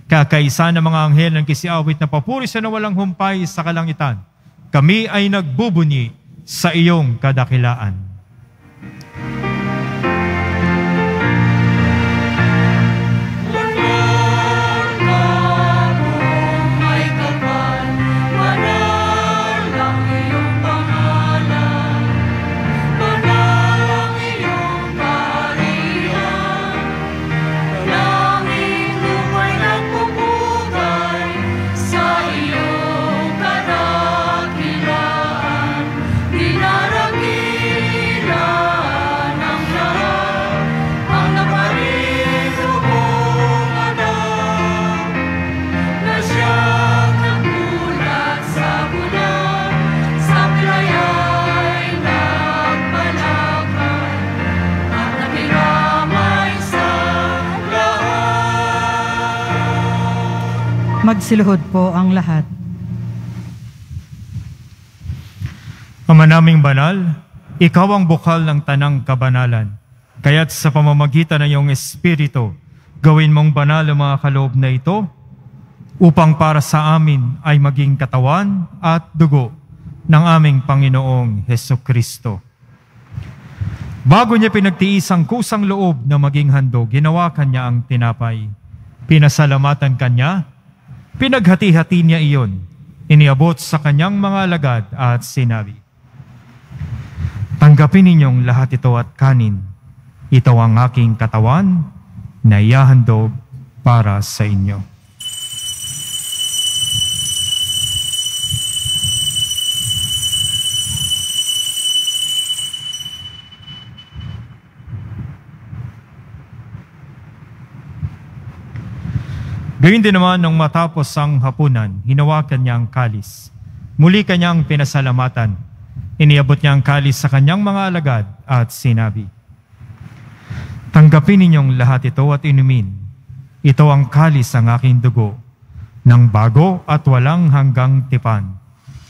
Kakaisa ng mga anghel ng kisiawit na papuri sa nawalang humpay sa kalangitan, kami ay nagbubunyi sa iyong kadakilaan. Magsiluhod po ang lahat. Ama naming banal, ikaw ang bukal ng tanang kabanalan. Kaya't sa pamamagitan ng iyong Espiritu, gawin mong banal ang mga kaloob na ito upang para sa amin ay maging katawan at dugo ng aming Panginoong Hesukristo. Bago niya pinagtiis ang kusang loob na maging handog, ginawa kanya ang tinapay. Pinasalamatan kanya, pinaghati-hati niya iyon, iniabot sa kanyang mga alagad at sinabi, "Tanggapin ninyong lahat ito at kanin. Ito ang aking katawan na ihahandog para sa inyo." Gayun din naman nung matapos ang hapunan, hinawakan niya ang kalis. Muli kanyang pinasalamatan. Iniabot niya ang kalis sa kanyang mga alagad at sinabi, "Tanggapin ninyong lahat ito at inumin. Ito ang kalis ng aking dugo, ng bago at walang hanggang tipan.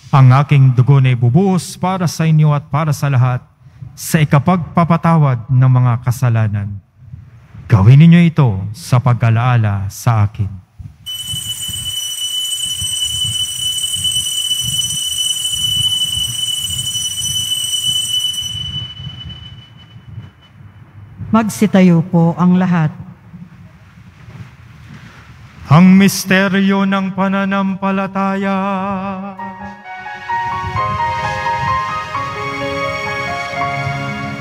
Ang aking dugo na ibubuhos para sa inyo at para sa lahat sa ikapagpapatawad ng mga kasalanan. Gawin ninyo ito sa pag-alaala sa akin." Magsitayo po ang lahat. Ang misteryo ng pananampalataya.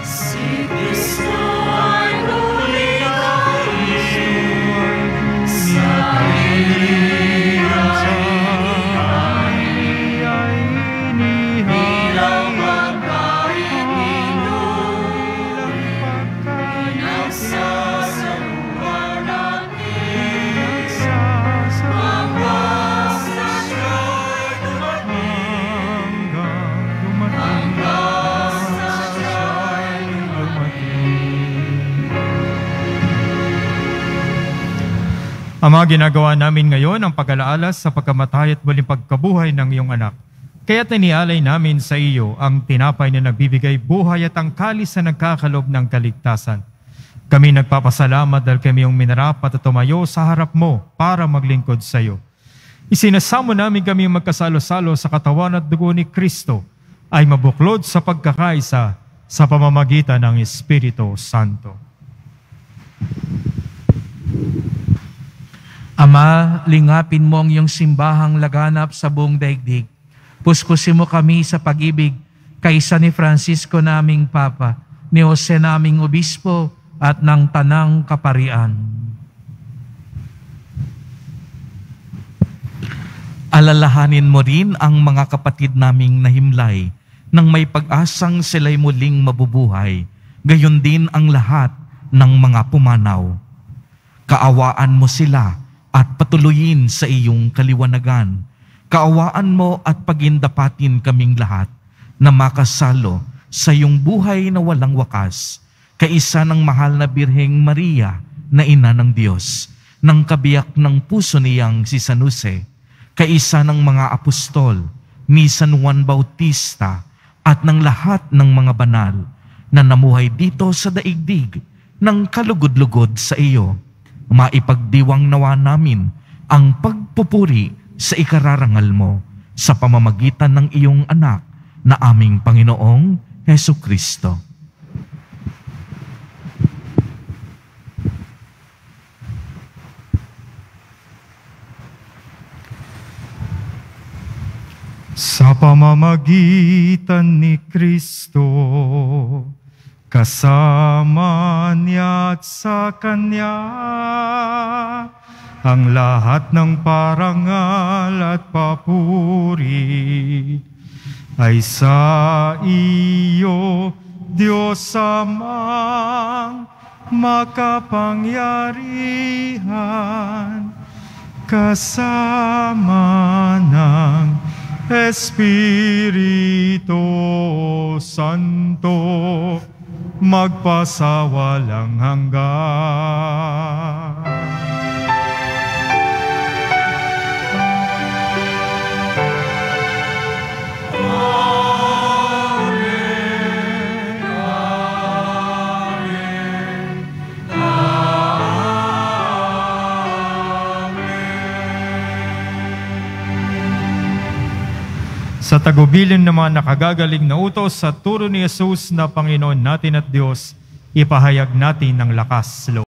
Si Kristo ay huli kain sa hirap ay bilang pagkain inom, pinagsasaluhan natin ang Ama, ginagawa namin ngayon ang pag-alaala sa pagkamatay at muling pagkabuhay ng iyong anak. Kaya't inialay namin sa iyo ang tinapay na nagbibigay buhay at ang kalis na nagkakalob ng kaligtasan. Kami nagpapasalamat dahil kami yung minarapat at tumayo sa harap mo para maglingkod sa iyo. Isinasamo namin kami magkasalo-salo sa katawan at dugo ni Kristo ay mabuklod sa pagkakaisa sa pamamagitan ng Espiritu Santo. Ama, lingapin mo ang iyong simbahang laganap sa buong daigdig. Puspusin mo kami sa pag-ibig kaysa ni Francisco naming Papa, ni Jose naming Obispo, at ng Tanang Kaparian. Alalahanin mo rin ang mga kapatid naming nahimlay nang may pag-asang sila'y muling mabubuhay, gayon din ang lahat ng mga pumanaw. Kaawaan mo sila at patuloyin sa iyong kaliwanagan. Kaawaan mo at pagindapatin kaming lahat na makasalo sa iyong buhay na walang wakas, kaisa ng mahal na Birheng Maria na Ina ng Diyos, ng kabiyak ng puso niyang si San Jose, kaisa ng mga apostol, ni San Juan Bautista, at ng lahat ng mga banal na namuhay dito sa daigdig ng kalugod-lugod sa iyo. Maipagdiwang nawa namin ang pagpupuri sa ikararangal mo sa pamamagitan ng iyong anak na aming Panginoong Hesukristo. Sa pamamagitan ni Kristo, kasama niya at sa Kanya, ang lahat ng parangal at papuri ay sa iyo, Diyos Amang makapangyarihan, kasama ng Espiritu Santo, magpasawalang hanggan. Sa tagubilin ng mga nakagagaling na utos sa turo ni Jesus na Panginoon natin at Diyos, ipahayag natin ng lakas loob.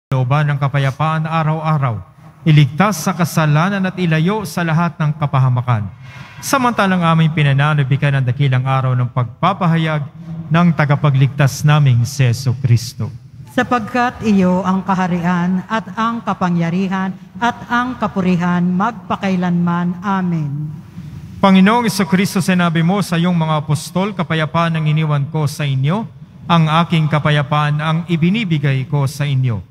Looban ng kapayapaan araw-araw, iligtas sa kasalanan at ilayo sa lahat ng kapahamakan. Samantalang aming pinananabikan ang dakilang araw ng pagpapahayag ng tagapagligtas naming Seso Kristo. Sapagkat iyo ang kaharian at ang kapangyarihan at ang kapurihan magpakailanman. Amen. Panginoong Kristo, sinabi mo sa iyong mga apostol, kapayapaan ang iniwan ko sa inyo, ang aking kapayapaan ang ibinibigay ko sa inyo.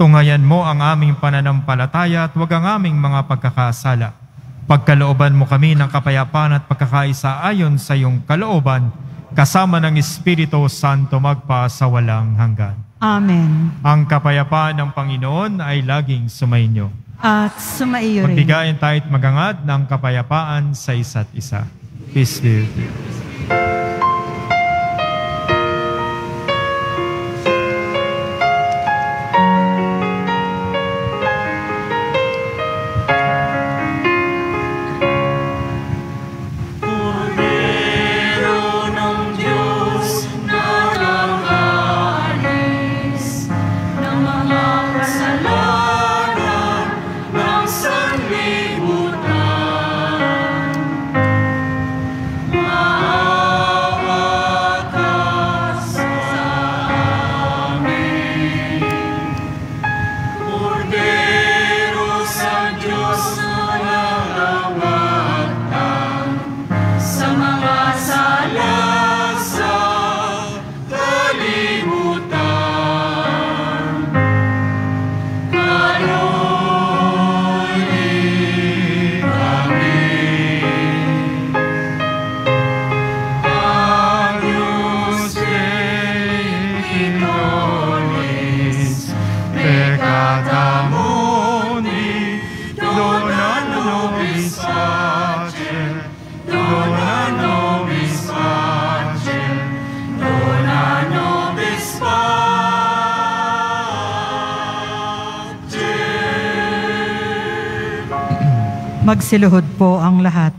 Tungayan mo ang aming pananampalataya at huwag ang aming mga pagkakasala. Pagkalooban mo kami ng kapayapaan at pagkakaisa ayon sa iyong kalooban, kasama ng Espiritu Santo magpa sa walang hanggan. Amen. Ang kapayapaan ng Panginoon ay laging sumainyo. At sumaiyo rin. Magbigayan tayo't magangad ng kapayapaan sa isa't isa. Peace be with you. Magsiluhod po ang lahat.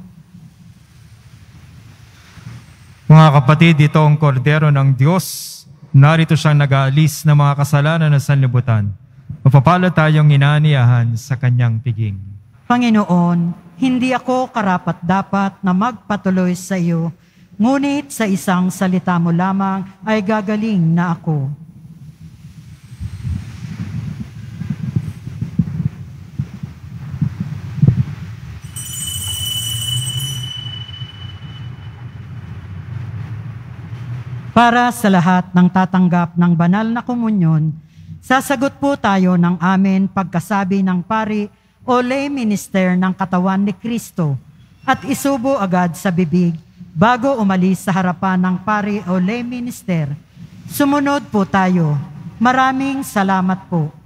Mga kapatid, ito ang kordero ng Diyos. Narito siyang nag-aalis ng mga kasalanan ng sanlibutan. Mapapalad tayong inaaniyahan sa kanyang piging. Panginoon, hindi ako karapat-dapat na magpatuloy sa iyo, ngunit sa isang salita mo lamang ay gagaling na ako. Para sa lahat ng tatanggap ng banal na komunyon, sasagot po tayo ng amen pagkasabi ng pari o lay minister ng katawan ni Kristo at isubo agad sa bibig bago umalis sa harapan ng pari o lay minister. Sumunod po tayo. Maraming salamat po.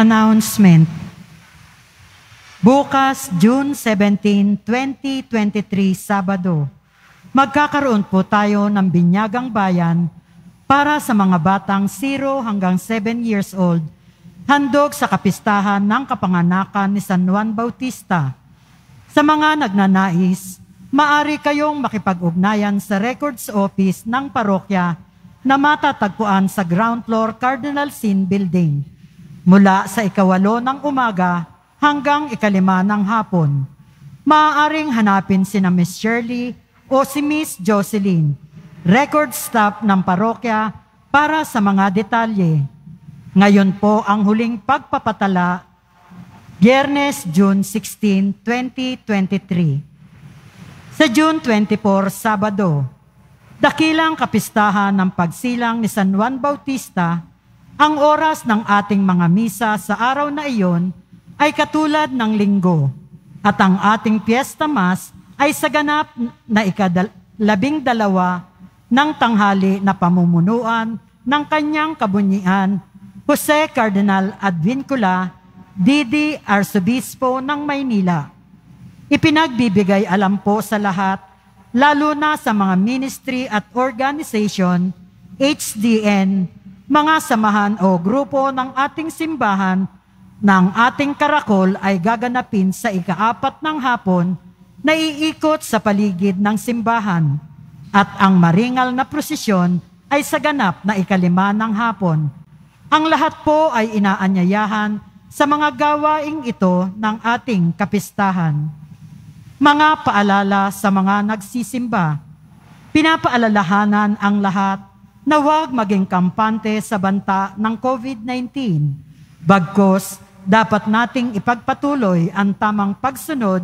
Announcement. Bukas, June 17, 2023, Sabado, magkakaroon po tayo ng binyagang bayan para sa mga batang 0 hanggang 7 years old, handog sa kapistahan ng kapanganakan ni San Juan Bautista. Sa mga nagnanais, maaari kayong makipag-ugnayan sa Records Office ng parokya na matatagpuan sa ground floor Cardinal Sin Building mula sa 8:08 ng umaga hanggang 5:05 ng hapon. Maaaring hanapin sina Miss Shirley o si Miss Jocelyn, record staff ng parokya, para sa mga detalye. Ngayon po ang huling pagpapatala, Biyernes, June 16, 2023. Sa June 24, Sabado, dakilang kapistahan ng pagsilang ni San Juan Bautista. Ang oras ng ating mga misa sa araw na iyon ay katulad ng linggo at ang ating Fiesta Mass ay sa ganap na 12 ng tanghali na pamumunuan ng kanyang kabunyian, Jose Cardinal Advincula, D.D. Arsobispo ng Maynila. Ipinagbibigay alam po sa lahat, lalo na sa mga ministry at organization, HDN, mga samahan o grupo ng ating simbahan na ang ating karakol ay gaganapin sa 4 ng hapon na iikot sa paligid ng simbahan at ang maringal na prosesyon ay sa ganap na 5 ng hapon. Ang lahat po ay inaanyayahan sa mga gawaing ito ng ating kapistahan. Mga paalala sa mga nagsisimba. Pinapaalalahanan ang lahat na huwag maging kampante sa banta ng COVID-19. Bagkus, dapat nating ipagpatuloy ang tamang pagsunod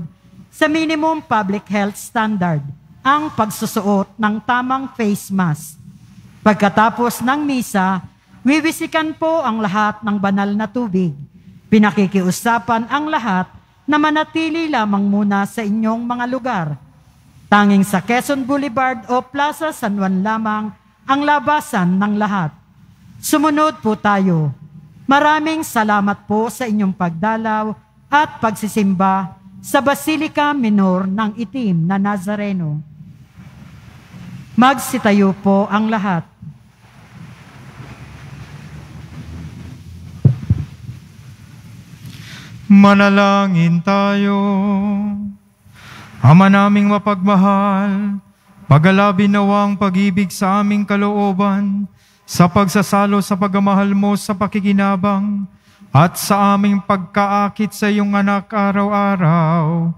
sa minimum public health standard, ang pagsusuot ng tamang face mask. Pagkatapos ng misa, wiwisikan po ang lahat ng banal na tubig. Pinakikiusapan ang lahat na manatili lamang muna sa inyong mga lugar. Tanging sa Quezon Boulevard o Plaza San Juan lamang ang labasan ng lahat. Sumunod po tayo. Maraming salamat po sa inyong pagdalaw at pagsisimba sa Basilica Minor ng Itim na Nazareno. Magsitayo po ang lahat. Manalangin tayo. Ama naming mapagmahal, pag-alabin nawang pag-ibig sa aming kalooban, sa pagsasalo sa pagmamahal mo sa pakikinabang, at sa aming pagkaakit sa iyong anak araw-araw.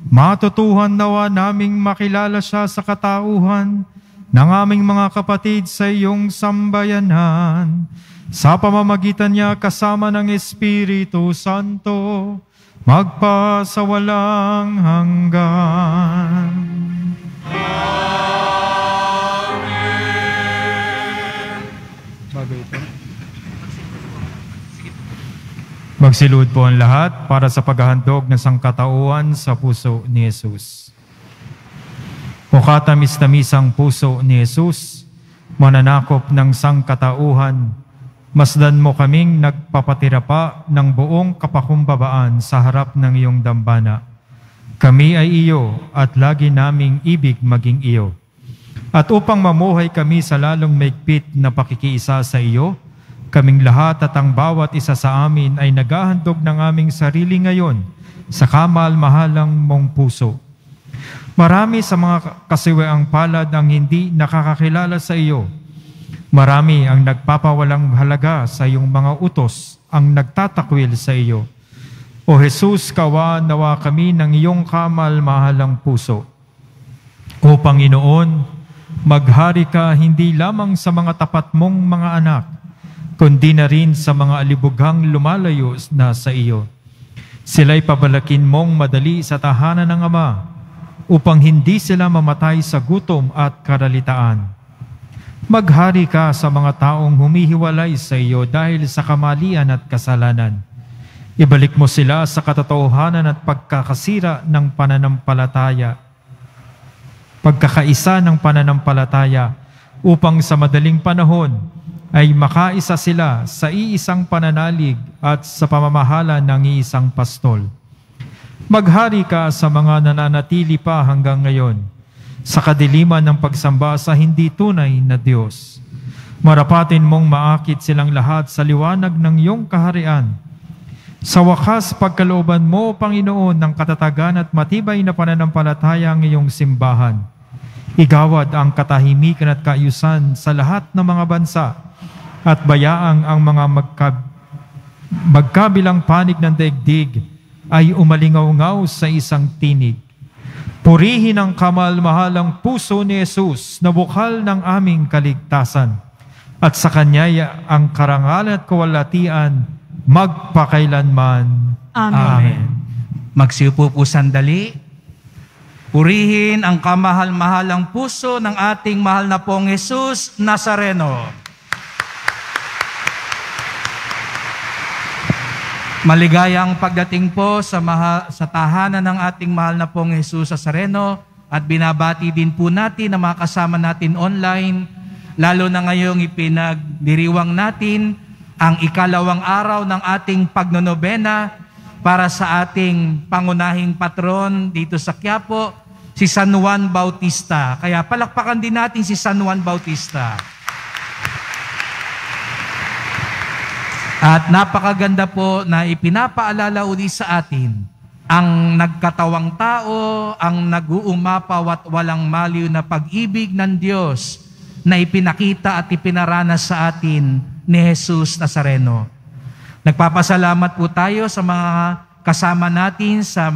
Matutuhan nawa naming makilala siya sa katauhan ng aming mga kapatid sa iyong sambayanan. Sa pamamagitan niya kasama ng Espiritu Santo, magpasawalang hanggan. Magsilud po ang lahat para sa paghahandog ng sangkatauhan sa puso ni Jesus. O katamis-tamisang puso ni Jesus, mananakop ng sangkatauhan, masdan mo kaming nagpapatira pa ng buong kapakumbabaan sa harap ng iyong dambana. Kami ay iyo at lagi naming ibig maging iyo. At upang mamuhay kami sa lalong maigpit na pakikiisa sa iyo, kaming lahat at ang bawat isa sa amin ay naghahandog ng aming sarili ngayon sa kamal-mahalang mong puso. Marami sa mga kasiweang palad ang hindi nakakakilala sa iyo. Marami ang nagpapawalang halaga sa iyong mga utos, ang nagtatakwil sa iyo. O Jesus, kawa nawa kami ng iyong kamal-mahalang puso. O Panginoon, maghari ka hindi lamang sa mga tapat mong mga anak, kundi na rin sa mga alibughang lumalayo na sa iyo. Sila'y pabalakin mong madali sa tahanan ng Ama, upang hindi sila mamatay sa gutom at karalitaan. Maghari ka sa mga taong humihiwalay sa iyo dahil sa kamalian at kasalanan. Ibalik mo sila sa katotohanan at pagkakasira ng pananampalataya. Pagkakaisa ng pananampalataya upang sa madaling panahon, ay makaisa sila sa iisang pananalig at sa pamamahala ng iisang pastol. Maghari ka sa mga nananatili pa hanggang ngayon, sa kadiliman ng pagsamba sa hindi tunay na Diyos. Marapatin mong maakit silang lahat sa liwanag ng iyong kaharian. Sa wakas, pagkalooban mo, Panginoon, ng katatagan at matibay na pananampalataya ang iyong simbahan. Igawad ang katahimikan at kaayusan sa lahat ng mga bansa at bayaang ang mga magkabilang panig ng daigdig ay umalingaw-ngaw sa isang tinig. Purihin ang kamal-mahalang puso ni Jesus na bukal ng aming kaligtasan, at sa Kanya ang karangalan at kawalatian magpakailanman. Amen. Magsiupo po sandali. Purihin ang kamahal-mahalang puso ng ating mahal na pong Jesus Nazareno. Maligayang pagdating po sa tahanan ng ating mahal na pong Jesus Nazareno, at binabati din po natin ang mga kasama natin online, lalo na ngayong ipinagdiriwang natin ang ikalawang araw ng ating pagnonobena para sa ating pangunahing patron dito sa Quiapo, si San Juan Bautista. Kaya palakpakan din natin si San Juan Bautista. At napakaganda po na ipinapaalala uli sa atin ang nagkatawang tao, ang nag-uumapaw at walang maliw na pag-ibig ng Diyos na ipinakita at ipinaranas sa atin ni Jesus Nazareno. Nagpapasalamat po tayo sa mga kasama natin sa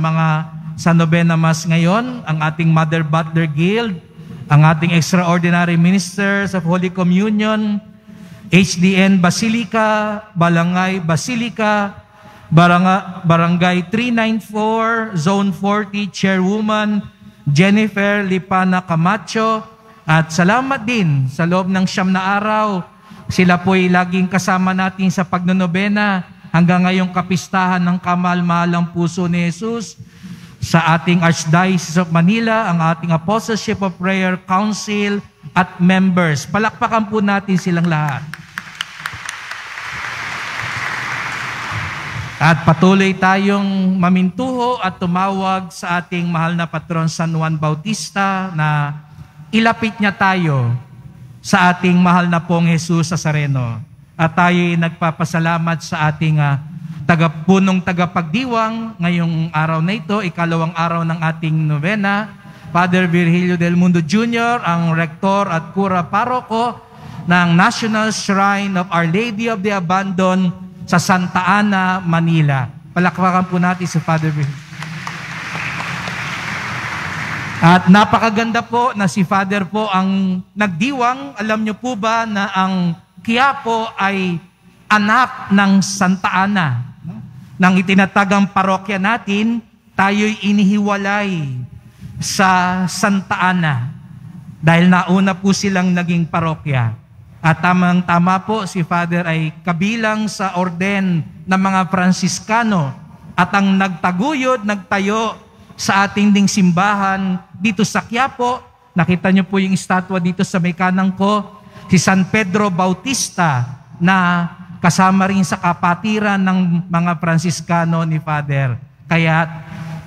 Novena Mass ngayon, ang ating Mother Butler Guild, ang ating Extraordinary Ministers of Holy Communion, HDN Basilica, Balangay Basilica, Barangay 394, Zone 40, Chairwoman Jennifer Lipana Camacho, at salamat din sa loob ng 9 na araw. Sila po'y laging kasama natin sa pagnonobena hanggang ngayong kapistahan ng kamal-mahalang puso ni Jesus sa ating Archdiocese of Manila, ang ating Apostleship of Prayer Council at members. Palakpakan po natin silang lahat. At patuloy tayong mamintuho at tumawag sa ating mahal na patron San Juan Bautista na ilapit niya tayo sa ating mahal na pong Jesus Nazareno. At tayo'y nagpapasalamat sa ating punong tagapagdiwang ngayong araw na ito, ikalawang araw ng ating novena, Father Virgilio del Mundo Jr., ang rektor at kura paroko ng National Shrine of Our Lady of the Abandon sa Santa Ana, Manila. Palakpakan po natin si Father Virgilio. At napakaganda po na si Father po ang nagdiwang. Alam niyo po ba na ang Quiapo ay anak ng Santa Ana? Nang itinatagang parokya natin, tayo'y inihiwalay sa Santa Ana dahil nauna po silang naging parokya. At tamang-tama po, si Father ay kabilang sa orden ng mga Fransiskano at ang nagtaguyod, nagtayo sa ating ding simbahan dito sa Quiapo. Nakita niyo po yung estatwa dito sa may kanang ko, si San Pedro Bautista, na kasama rin sa kapatiran ng mga Fransiskano ni Father. Kaya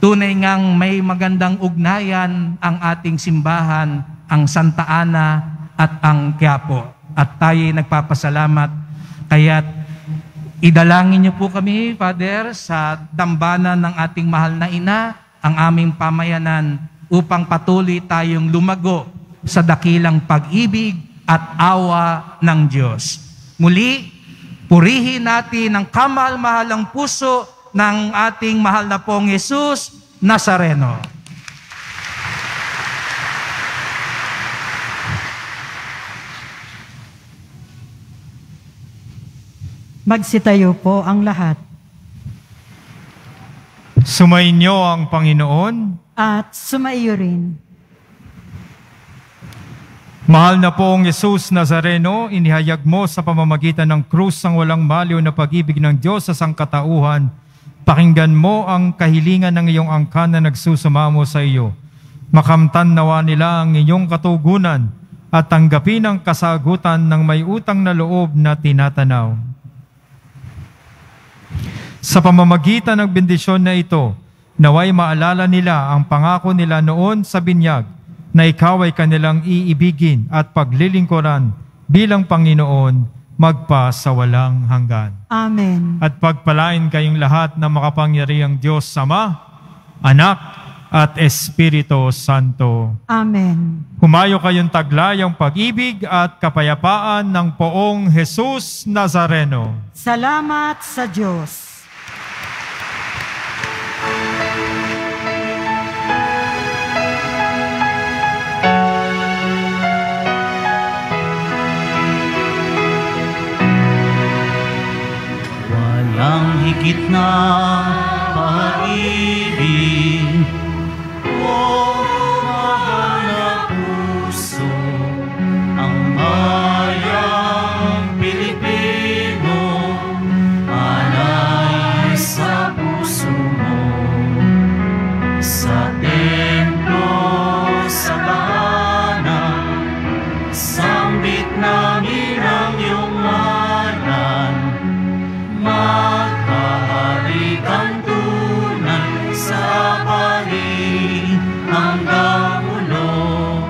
tunay ngang may magandang ugnayan ang ating simbahan, ang Santa Ana at ang Quiapo. At tayo'y nagpapasalamat. Kaya idalangin niyo po kami, Father, sa dambana ng ating mahal na ina, ang aming pamayanan, upang patuloy tayong lumago sa dakilang pag-ibig at awa ng Diyos. Muli, purihin natin ang kamal-mahalang puso ng ating mahal na pong Jesus Nazareno. Magsitayo po ang lahat. Sumainyo ang Panginoon. At sumaiyo rin. Mahal na pong Jesus Nazareno, inihayag mo sa pamamagitan ng krus ang walang maliw na pag-ibig ng Diyos sa sangkatauhan. Pakinggan mo ang kahilingan ng iyong angkan na nagsusumamo sa iyo. Makamtan nawa nila ang iyong katugunan at tanggapin ang kasagutan ng may utang na loob na tinatanaw. Sa pamamagitan ng bendisyon na ito, naway maalala nila ang pangako nila noon sa binyag na ikaw ay kanilang iibigin at paglilingkuran bilang Panginoon magpa sa walang hanggan. Amen. At pagpalain kayong lahat ng makapangyarihang Diyos Ama, Anak, at Espiritu Santo. Amen. Humayo kayong taglayang pag-ibig at kapayapaan ng Poong Jesus Nazareno. Salamat sa Diyos. Walang higit na pag-ibig o mahal na puso ang bayang Pilipino, alay sa puso mo, sa templo, sa tahanan, sambit namin ang iyong ngalan. Maghahari kang tunay sa paling hanggang ulo.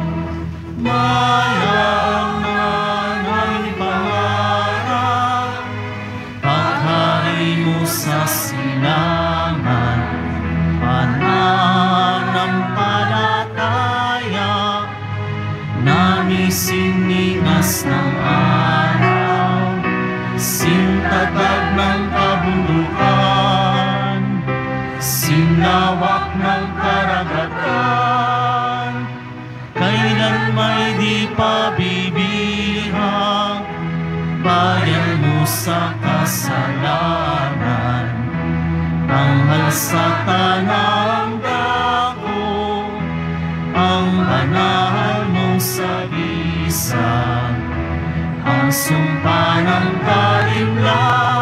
Malang nanay pangarap, paghari mo sa silangan, pananampalataya, nangisiningas ng araw, sintatag ng kabundukan, sinlawak ng karagatan, kailan may di pabibihag, bayan mo sa kasalanan, tanghal sa tanang dako, ang banal mong sagisag, ang sumpa ng kalimlang